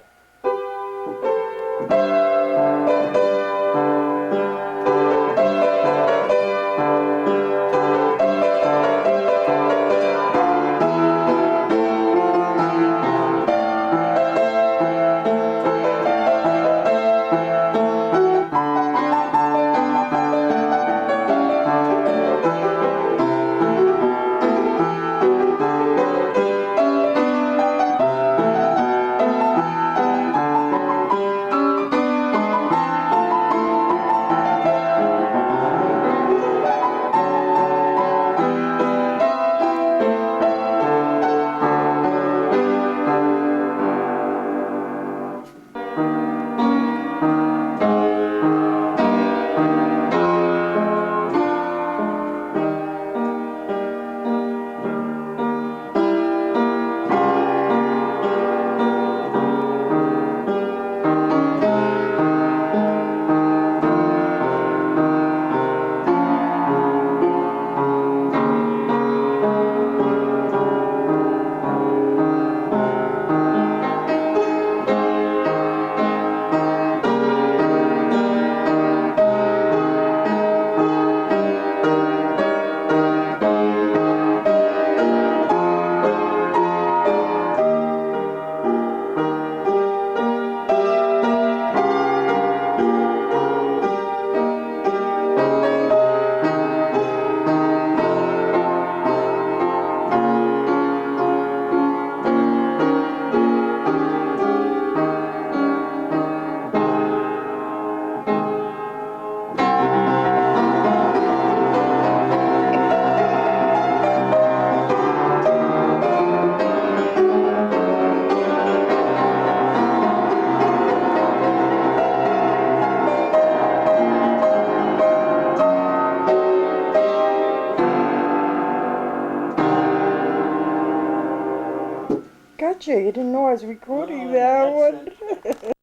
Gotcha, you didn't know I was recording that one.